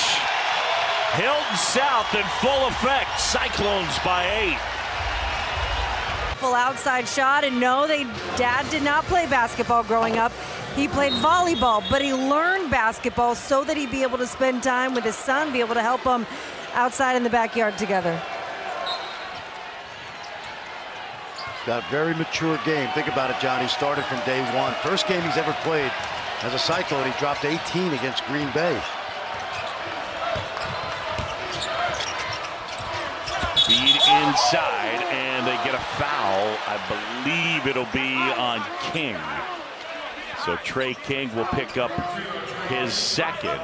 Hilton South in full effect. Cyclones by 8. Full outside shot, and no, Dad did not play basketball growing up. He played volleyball, but he learned basketball so that he'd be able to spend time with his son, be able to help him outside in the backyard together. Got a very mature game. Think about it, John. He started from day 1. First game he's ever played as a Cyclone. He dropped 18 against Green Bay. Feed inside, and they get a foul. I believe it'll be on King. So Trey King will pick up his second.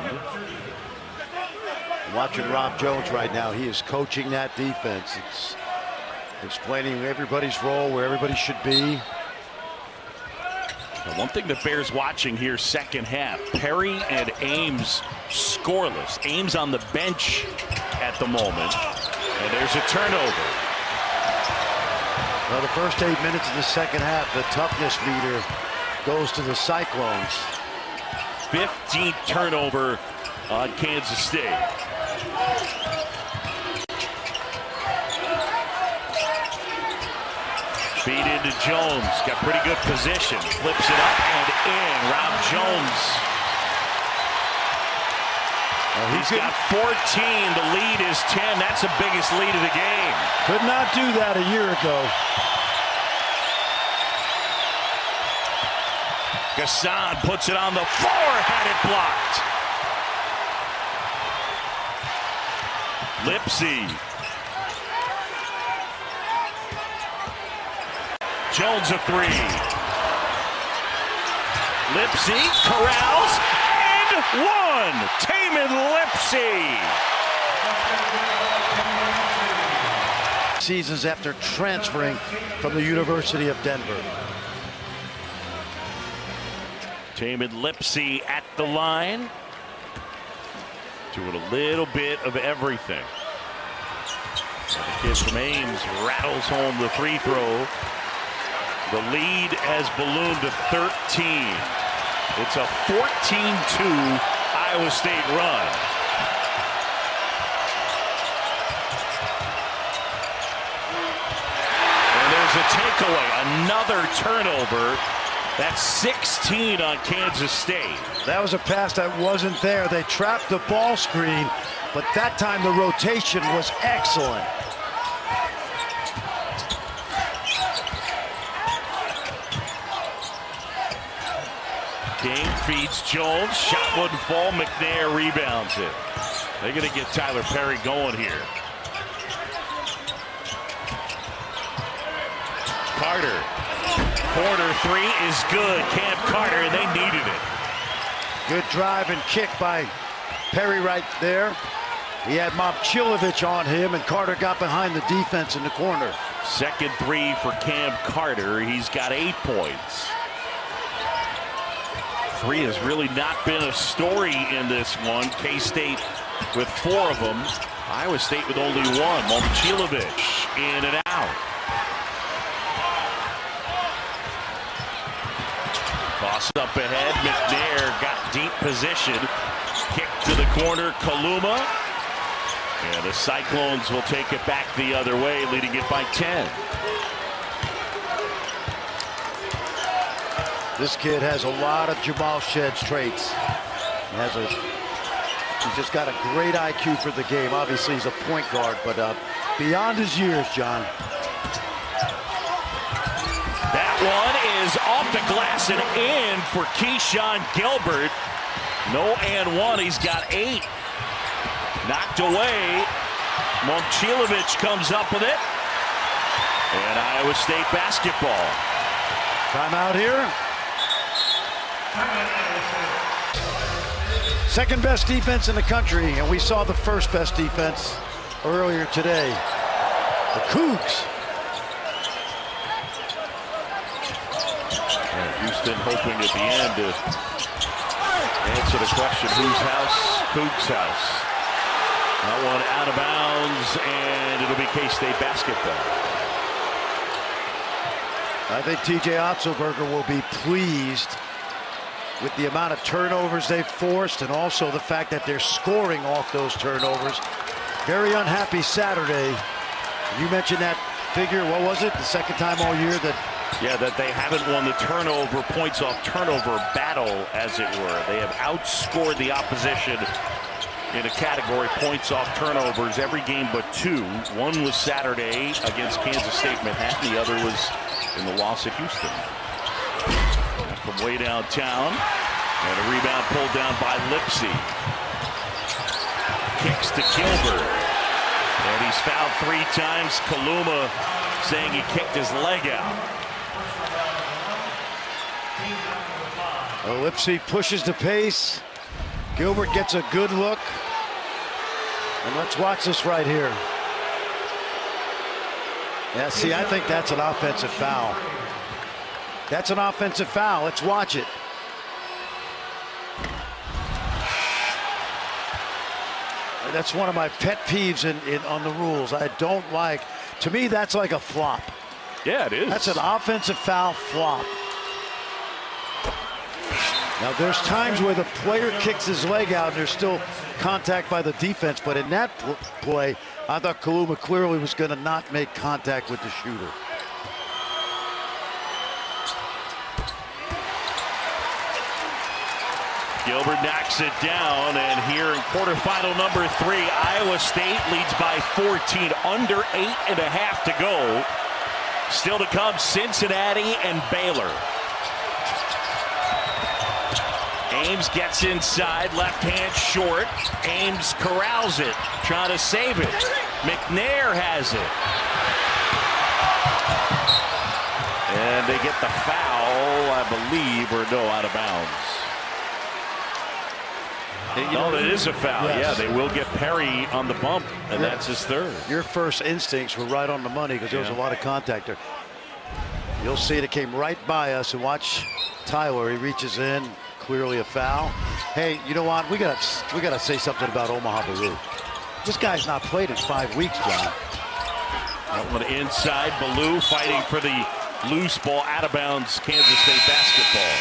Watching Rob Jones right now, he is coaching that defense. It's explaining everybody's role, where everybody should be. Now, one thing that bears watching here, second half, Perry and Ames scoreless. Ames on the bench at the moment, and there's a turnover. Well, the first 8 minutes of the second half, the toughness meter goes to the Cyclones. 15th turnover on Kansas State. Feed into Jones, got pretty good position, flips it up and in. Rob Jones. He's got 14, the lead is 10. That's the biggest lead of the game. Could not do that a year ago. Gasson puts it on the floor, had it blocked. Lipsy. Jones a 3. Lipsy corrals and 1. Tamin Lipsy. Seasons after transferring from the University of Denver. Tamin Lipsy at the line. Doing a little bit of everything. And the kid from Ames rattles home the free throw. The lead has ballooned to 13. It's a 14-2 Iowa State run. And there's a takeaway, another turnover. That's 16 on Kansas State. That was a pass that wasn't there. They trapped the ball screen, but that time the rotation was excellent. King feeds Jones. Shot wouldn't fall. McNair rebounds it. They're going to get Tyler Perry going here. Carter. Corner 3 is good. Cam Carter, and they needed it. Good drive and kick by Perry right there. He had Momcilovic on him, and Carter got behind the defense in the corner. Second three for Cam Carter. He's got 8 points. Three has really not been a story in this one. K-State with 4 of them. Iowa State with only 1. Momcilovic in and out. Toss up ahead. McNair got deep position. Kick to the corner. Kaluma. And the Cyclones will take it back the other way, leading it by 10. This kid has a lot of Jamal Shedd's traits. He's just got a great IQ for the game. Obviously, he's a point guard, but beyond his years, John. That one is off the glass and in for Keyshawn Gilbert. No and one. He's got 8. Knocked away. Momcilovic comes up with it. And Iowa State basketball. Timeout here. Second best defense in the country, and we saw the first best defense earlier today. The Cougs. Houston hoping at the end to answer the question, whose house? Cougs' house. That one out of bounds, and it'll be K-State basketball. I think TJ Otzelberger will be pleased with the amount of turnovers they've forced, and also the fact that they're scoring off those turnovers. Very unhappy Saturday. You mentioned that figure. What was it? The second time all year that... Yeah, that they haven't won the turnover, points off turnover battle, as it were. They have outscored the opposition in a category, points off turnovers, every game but 2. One was Saturday against Kansas State Manhattan. The other was in the loss at Houston. From way downtown, and a rebound pulled down by Lipsy. Kicks to Gilbert, and he's fouled 3 times. Kaluma saying he kicked his leg out. Lipsy pushes the pace. Gilbert gets a good look. And let's watch this right here. Yeah, see, I think that's an offensive foul. That's an offensive foul. Let's watch it. That's one of my pet peeves on the rules. I don't like. To me, that's like a flop. Yeah, it is. That's an offensive foul flop. Now, there's times where the player kicks his leg out and there's still contact by the defense, but in that play, I thought Kaluma clearly was going to not make contact with the shooter. Gilbert knocks it down, and here in quarterfinal number 3, Iowa State leads by 14, under 8.5 to go. Still to come, Cincinnati and Baylor. Ames gets inside, left hand short. Ames corrals it, trying to save it. McNair has it. And they get the foul, I believe, or no, out of bounds. No, it is a foul. Yes. Yeah, they will get Perry on the bump, and that's his 3rd. Your first instincts were right on the money because there was a lot of contact there. You'll see it came right by us, and watch Tyler. He reaches in, clearly a foul. Hey, you know what? We gotta say something about Omaha Ballou. This guy's not played in 5 weeks, John. That one inside. Ballou fighting for the loose ball, out of bounds. Kansas State basketball.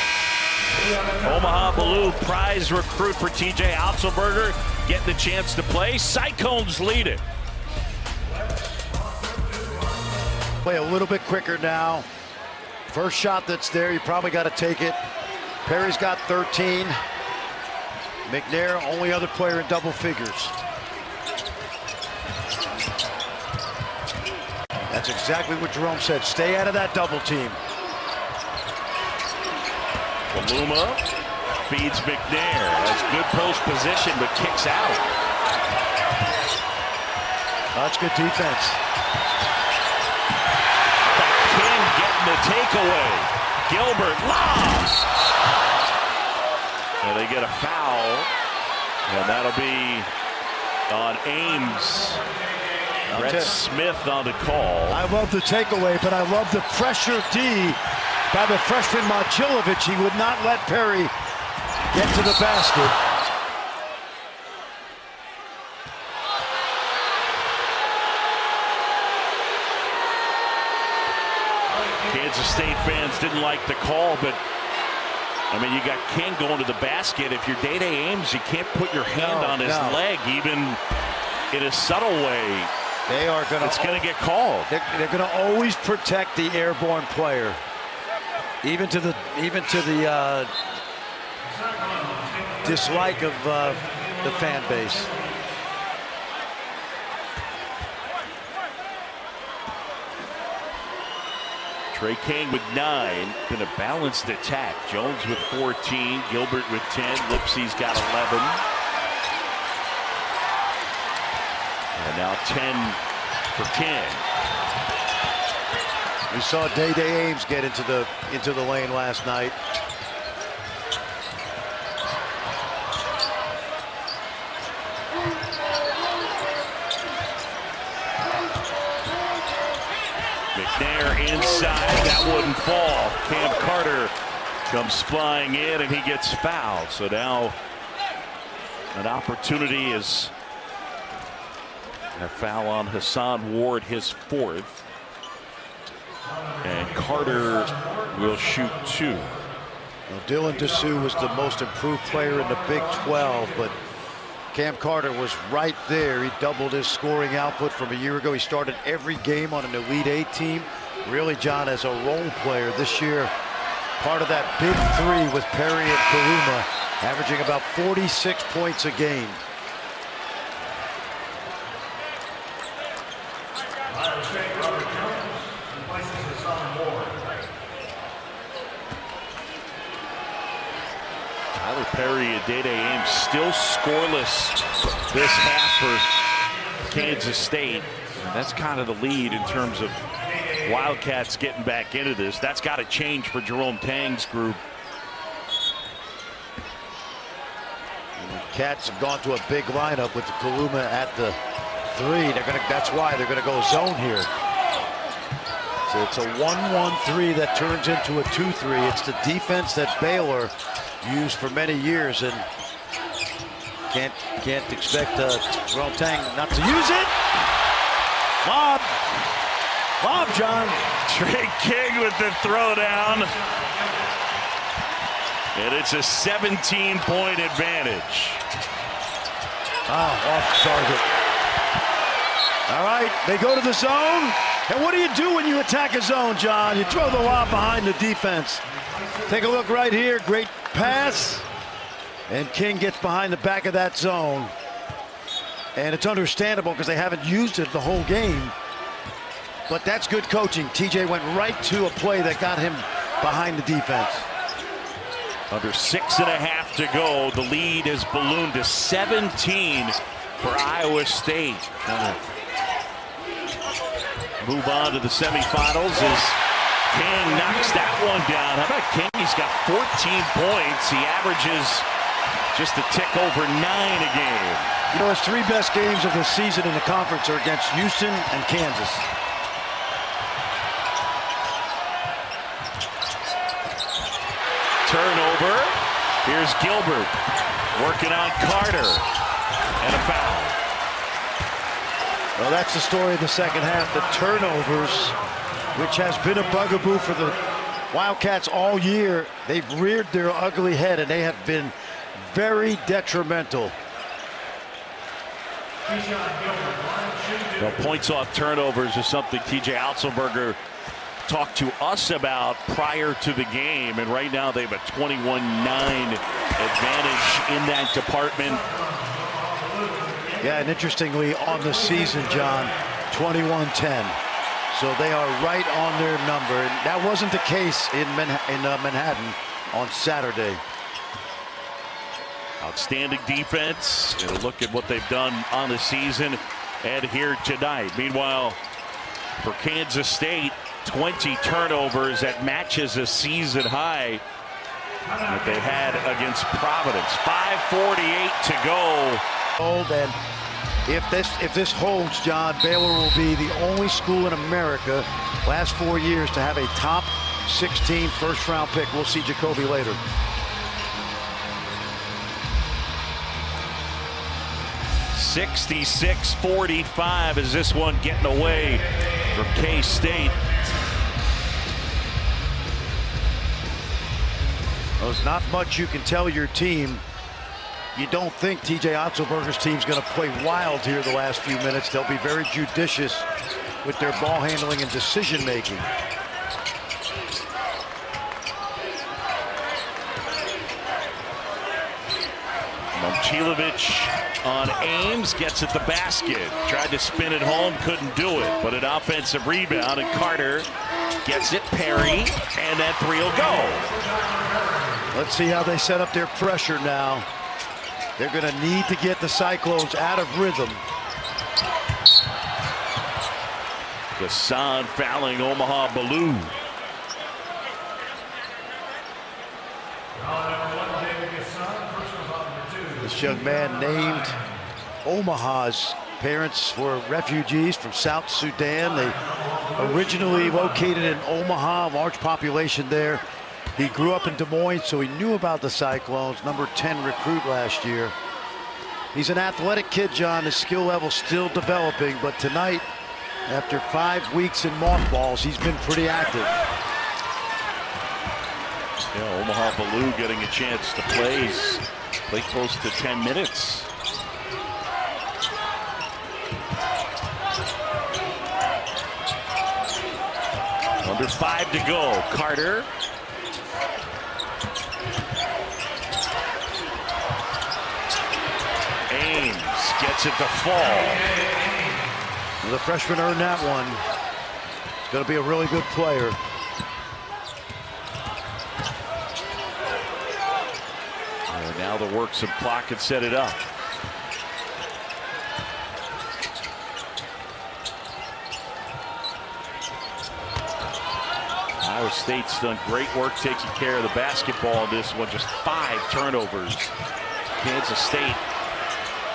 Omaha Ballou, prize recruit for TJ Otzelberger, getting the chance to play. Cyclones lead it. Play a little bit quicker now. First shot that's there, you probably got to take it. Perry's got 13. McNair, only other player in double figures. That's exactly what Jerome said. Stay out of that double team. Kaluma feeds McNair. Has good post position, but kicks out. That's good defense. King getting the takeaway. Gilbert lobs. And they get a foul. And that'll be on Ames. Brett Smith on the call. I love the takeaway, but I love the pressure D by the freshman Mochilovic. He would not let Perry get to the basket. Kansas State fans didn't like the call, but I mean, you got King going to the basket. If you're Day Ames, you can't put your hand on his leg, even in a subtle way. They are going to. It's going to get called. They're going to always protect the airborne player, even to the dislike of the fan base. Trey King with 9. Been a balanced attack. Jones with 14. Gilbert with 10. Lipsey's got 11. And now 10 for King. We saw Day Ames get into the lane last night. McNair inside, that wouldn't fall. Cam Carter comes flying in and he gets fouled. So now an opportunity is a foul on Hassan Ward, his 4th. And Carter will shoot 2. Well, Dylan Dessou was the most improved player in the Big 12, but Cam Carter was right there. He doubled his scoring output from a year ago. He started every game on an Elite 8 team. Really, John, as a role player this year, part of that big 3 with Perry and Kaluma, averaging about 46 points a game. Tyler Perry and Day Ames still scoreless this half for Kansas State. And that's kind of the lead in terms of Wildcats getting back into this. That's got to change for Jerome Tang's group. And the Cats have gone to a big lineup with Kaluma at the 3. That's why they're going to go zone here. So it's a 1-1-3 that turns into a 2-3. It's the defense that Baylor used for many years, and can't expect Jerome Tang not to use it. Lob, John. Trey King with the throwdown, and it's a 17-point advantage. Off target. All right, they go to the zone. And what do you do when you attack a zone, John? You throw the lob behind the defense. Take a look right here. Great pass. And King gets behind the back of that zone. And it's understandable because they haven't used it the whole game. But that's good coaching. TJ went right to a play that got him behind the defense. Under 6.5 to go. The lead has ballooned to 17 for Iowa State. Move on to the semifinals as King knocks that one down. How about King? He's got 14 points. He averages just a tick over 9 a game. You know, his 3 best games of the season in the conference are against Houston and Kansas. Turnover. Here's Gilbert working on Carter. And a foul. Well, that's the story of the second half. The turnovers, which has been a bugaboo for the Wildcats all year. They've reared their ugly head, and they have been very detrimental. Well, points off turnovers is something TJ Otzelberger talked to us about prior to the game, and right now they have a 21-9 advantage in that department. Yeah, and interestingly, on the season, John, 21-10. So they are right on their number. And that wasn't the case in Manhattan on Saturday. Outstanding defense. And a look at what they've done on the season and here tonight. Meanwhile, for Kansas State, 20 turnovers. That matches a season high that they had against Providence. 5:48 to go. And if this holds, John, Baylor will be the only school in America last 4 years to have a top 16 first-round pick. We'll see Jacoby later. $66-45 is this one getting away from K-State. There's not much you can tell your team. You don't think TJ Otzelberger's team's going to play wild here the last few minutes. They'll be very judicious with their ball handling and decision making. Momcilovic on Ames, gets at the basket. Tried to spin it home, couldn't do it. But an offensive rebound, and Carter gets it, Perry, and that three will go. Let's see how they set up their pressure now. They're going to need to get the Cyclones out of rhythm. Gassan fouling Omaha Ballou. This young man named Omaha's parents were refugees from South Sudan. They originally located in Omaha, large population there. He grew up in Des Moines, so he knew about the Cyclones, number 10 recruit last year. He's an athletic kid, John. His skill level still developing, but tonight, after 5 weeks in mothballs, he's been pretty active. Yeah, Omaha Ballou getting a chance to play. He's played close to 10 minutes. Under 5 to go. Carter. Ames gets it to fall. The freshman earned that one. He's going to be a really good player. And now the work some clock and set it up. Iowa State's done great work taking care of the basketball in this one. Just 5 turnovers. Kansas State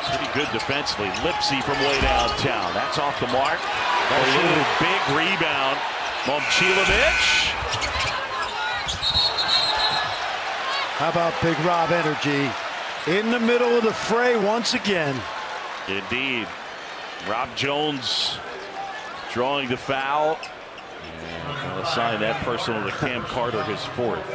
pretty good defensively. Lipsy from way downtown. That's off the mark. A little big rebound. Momcilovic. How about Big Rob energy in the middle of the fray once again? Indeed. Rob Jones drawing the foul. And they'll assign that personal to Cam Carter, his 4th.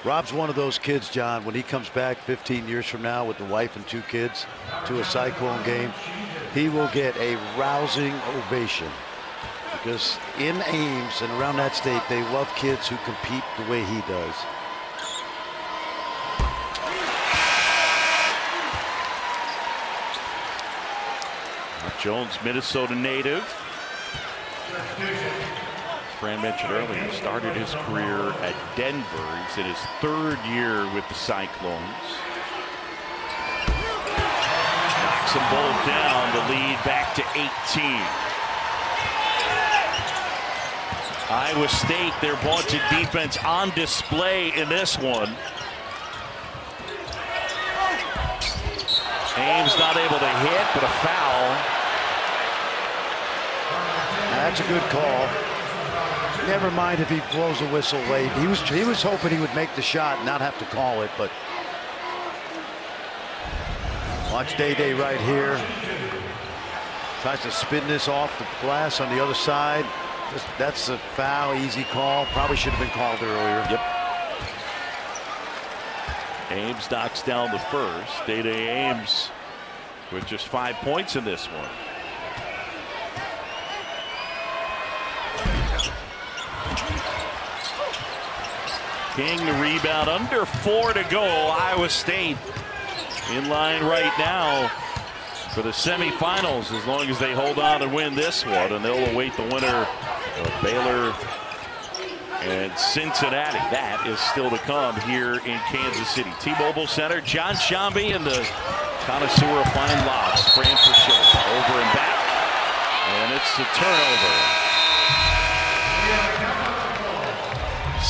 Rob's one of those kids, John, when he comes back 15 years from now with the wife and 2 kids to a Cyclone game, he will get a rousing ovation. Because in Ames and around that state, they love kids who compete the way he does. Jones, Minnesota native. Fran mentioned earlier, started his career at Denver. He's in his 3rd year with the Cyclones. Knocks them both down to lead back to 18. Iowa State, their vaunted defense on display in this one. Ames not able to hit, but a foul. That's a good call. Never mind if he blows a whistle late. He was hoping he would make the shot and not have to call it, but watch Day right here. Tries to spin this off the glass on the other side. That's a foul, easy call. Probably should have been called earlier. Yep. Ames knocks down the first. Day Ames with just 5 points in this one. King the rebound, under 4 to go. Iowa State in line right now for the semifinals, as long as they hold on and win this one, and they'll await the winner of Baylor and Cincinnati. That is still to come here in Kansas City. T-Mobile Center, John Shambi and the connoisseur of fine lobs, Fran Fraschilla, over and back, and it's a turnover.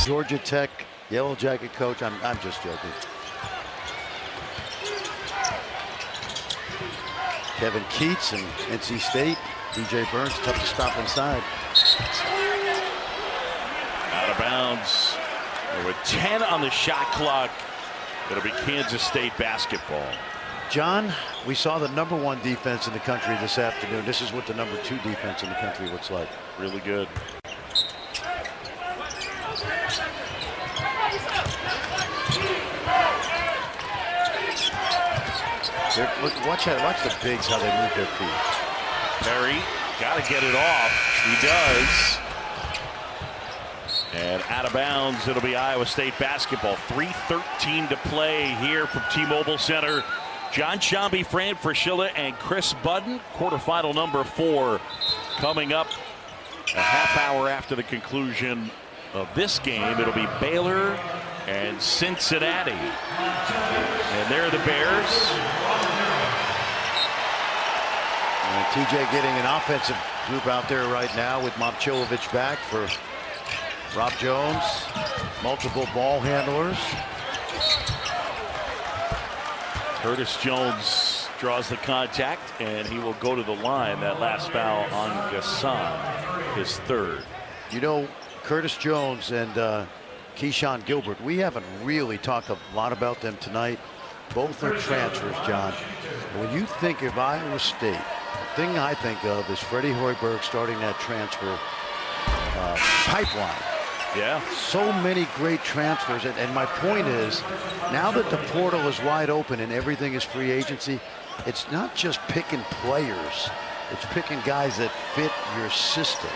Georgia Tech Yellow Jacket coach. I'm just joking. Kevin Keats and NC State. DJ Burns, tough to stop inside. Out of bounds. With 10 on the shot clock, it'll be Kansas State basketball. John, we saw the #1 defense in the country this afternoon. This is what the #2 defense in the country looks like. Really good. Look, watch the bigs, how they move their feet. Perry, got to get it off. He does. And out of bounds, it'll be Iowa State basketball. 3:13 to play here from T-Mobile Center. John Shambi, Fran Fraschilla, and Chris Budden. Quarterfinal number 4 coming up a half hour after the conclusion of this game. It'll be Baylor and Cincinnati. And there are the Bears. And TJ getting an offensive group out there right now with Momcilovic back for Rob Jones. Multiple ball handlers. Curtis Jones draws the contact, and he will go to the line. That last foul on Gassan, his 3rd. You know, Curtis Jones and Keyshawn Gilbert, we haven't really talked a lot about them tonight. Both are transfers, John. When you think of Iowa State, the thing I think of is Freddie Hoiberg starting that transfer pipeline. Yeah. So many great transfers. And my point is, now that the portal is wide open and everything is free agency, it's not just picking players. It's picking guys that fit your system.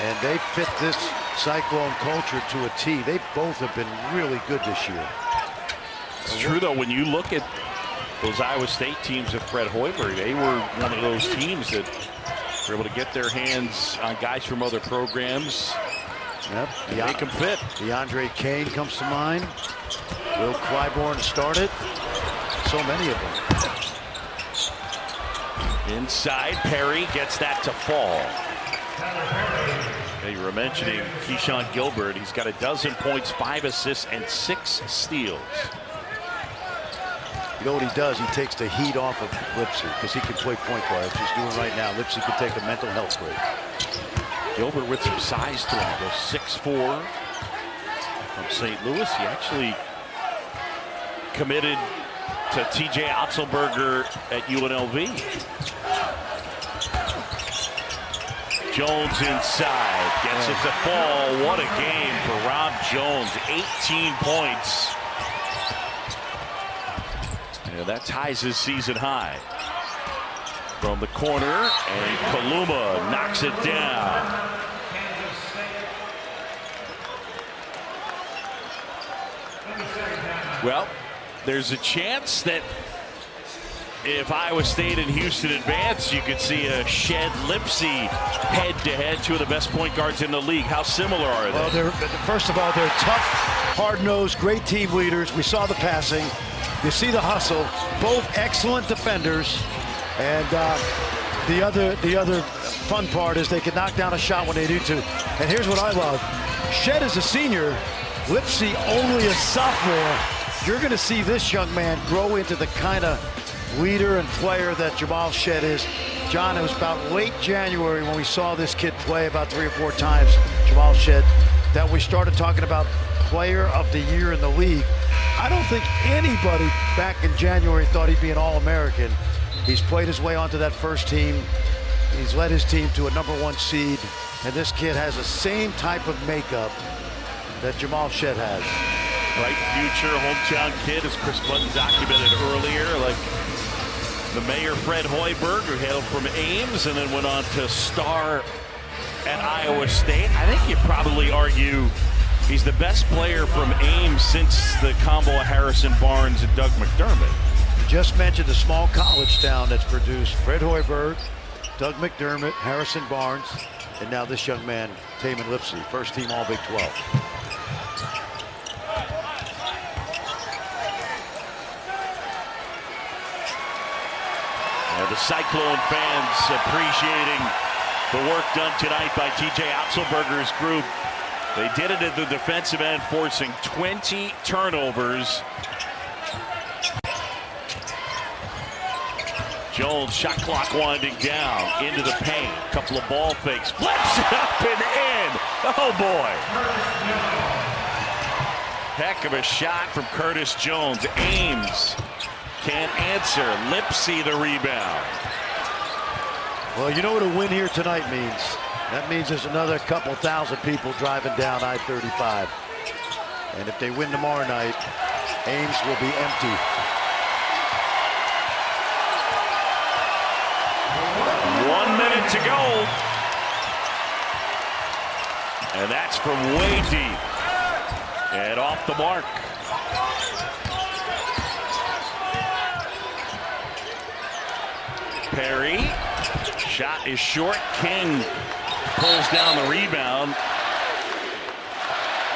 And they fit this Cyclone culture to a T. They both have been really good this year. It's true, though, when you look at those Iowa State teams of Fred Hoiberg, they were one of those teams that were able to get their hands on guys from other programs. Yep. Make them fit. DeAndre Kane comes to mind. Will Clybourne started. So many of them. Inside, Perry gets that to fall. You were mentioning Keyshawn Gilbert. He's got 12 points, 5 assists, and 6 steals. You know what he does? He takes the heat off of Lipsy because he can play point guard. That's what he's doing right now. Lipsy could take a mental health break. Gilbert with some size to him. Goes 6'4" from St. Louis. He actually committed to TJ Otzelberger at UNLV. Jones inside. Gets it to fall. What a game for Rob Jones. 18 points. And that ties his season high. From the corner, and Kaluma knocks it down. Well, there's a chance that if Iowa State and Houston advance, you could see a Shed Lipsy head-to-head, 2 of the best point guards in the league. How similar are they? Well, first of all, they're tough, hard-nosed, great team leaders. We saw the passing. You see the hustle. Both excellent defenders. And the other fun part is they can knock down a shot when they do to. And here's what I love. Shed is a senior. Lipsy only a sophomore. You're going to see this young man grow into the kind of leader and player that Jamal Shed is. John, it was about late January when we saw this kid play about 3 or 4 times, Jamal Shed, that we started talking about player of the year in the league. I don't think anybody back in January thought he'd be an All-American. He's played his way onto that first team. He's led his team to a #1 seed. And this kid has the same type of makeup that Jamal Shed has. Bright future hometown kid, as Chris Budden documented earlier, like the mayor Fred Hoiberg, who hailed from Ames and then went on to star at Iowa State. I think you'd probably argue he's the best player from Ames since the combo of Harrison Barnes and Doug McDermott. You just mentioned a small college town that's produced Fred Hoiberg, Doug McDermott, Harrison Barnes, and now this young man, Tamin Lipsy, first team All Big 12. The Cyclone fans appreciating the work done tonight by TJ Otzelberger's group. They did it at the defensive end, forcing 20 turnovers. Jones, shot clock winding down, into the paint. Couple of ball fakes, flips it up and in. Oh boy. Heck of a shot from Curtis Jones. Ames can't answer. Lipsy the rebound. Well, you know what a win here tonight means. That means there's another couple thousand people driving down I-35. And if they win tomorrow night, Ames will be empty. One minute to go. And that's from way deep. And off the mark. Perry. Shot is short. King pulls down the rebound.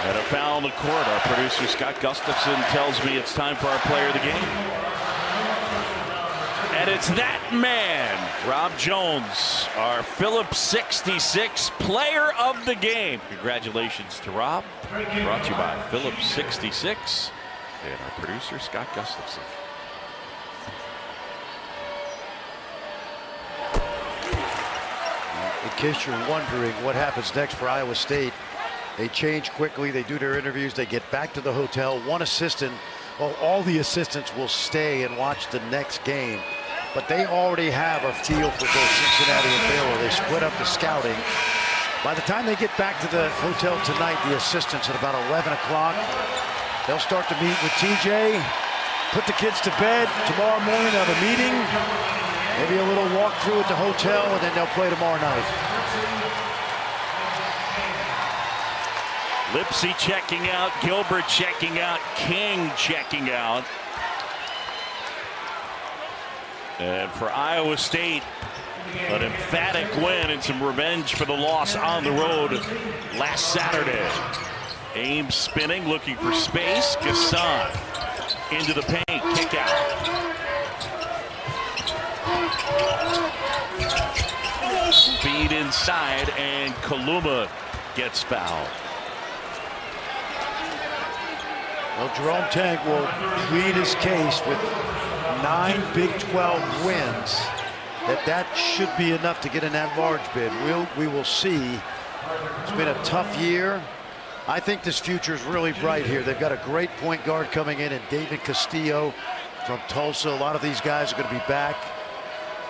And a foul on the court. Our producer Scott Gustafson tells me it's time for our player of the game. And it's that man, Rob Jones, our Phillips 66 player of the game. Congratulations to Rob. Brought to you by Phillips 66 and our producer Scott Gustafson. In case you're wondering what happens next for Iowa State, they change quickly. They do their interviews. They get back to the hotel. One assistant, well, all the assistants will stay and watch the next game. But they already have a feel for both Cincinnati and Baylor. They split up the scouting. By the time they get back to the hotel tonight, the assistants at about 11 o'clock, they'll start to meet with TJ, put the kids to bed. Tomorrow morning they'll have a meeting, maybe a little walkthrough at the hotel, and then they'll play tomorrow night. Lipsy checking out, Gilbert checking out, King checking out. And for Iowa State, an emphatic win and some revenge for the loss on the road last Saturday. Ames spinning, looking for space. Gasson into the paint, kick out. Feed inside, and Kaluma gets fouled. Well, Jerome Tank will plead his case with 9 Big 12 wins. That should be enough to get in that large bid. We will see. It's been a tough year. I think this future is really bright here. They've got a great point guard coming in David Castillo from Tulsa. A lot of these guys are going to be back.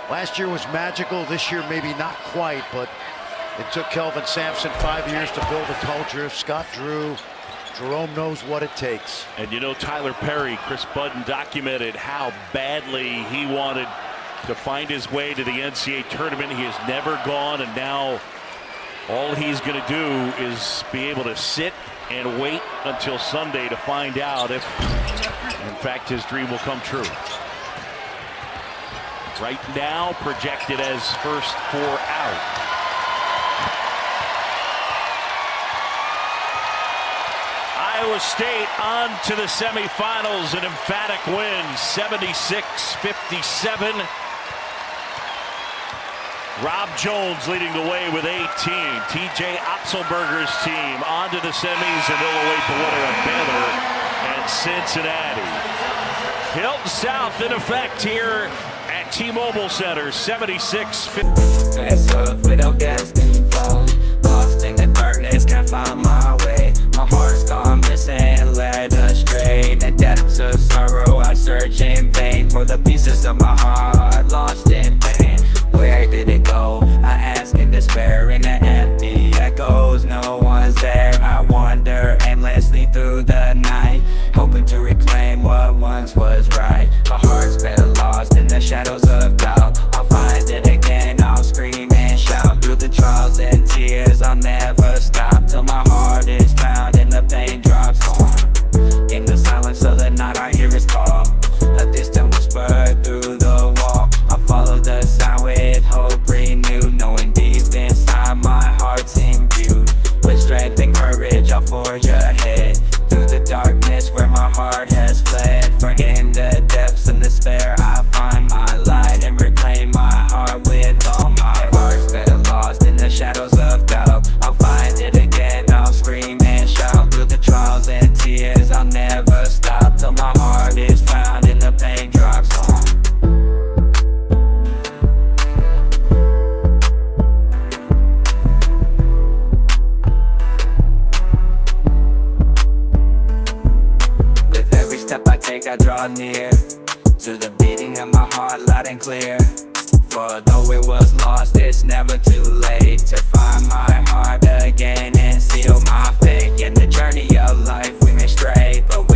Last year was magical. This year maybe not quite, but it took Kelvin Sampson 5 years to build a culture. Scott Drew. Jerome knows what it takes. And you know, Tyler Perry, Chris Budden documented how badly he wanted to find his way to the NCAA tournament. He has never gone, and now all he's going to do is be able to sit and wait until Sunday to find out if, in fact, his dream will come true. Right now, projected as first 4 out. Iowa State on to the semifinals, an emphatic win, 76-57. Rob Jones leading the way with 18. TJ Otzelberger's team on to the semis, and they'll await the winner of Baylor and Cincinnati. Hilton South in effect here at T-Mobile Center, 76-50. Fast up without gas, lost in the darkness, can't find my way. My heart's gone missing, led astray. The depths of sorrow, I search in vain for the pieces of my heart lost in pain. Where did it go? I ask in despair, in the empty echoes. No one's there. I wander endlessly through the night, hoping to reclaim what once was right. My heart's been lost in the shadows of doubt. I'll find it again, I'll scream and shout. Through the trials and tears, I'll never stop till my heart is found and the pain drops on. In the silence of the night, I hear his call. A distant whisper through the wall. I follow I draw near to the beating of my heart loud and clear. For though it was lost, it's never too late to find my heart again and seal my fate. In the journey of life we may stray, but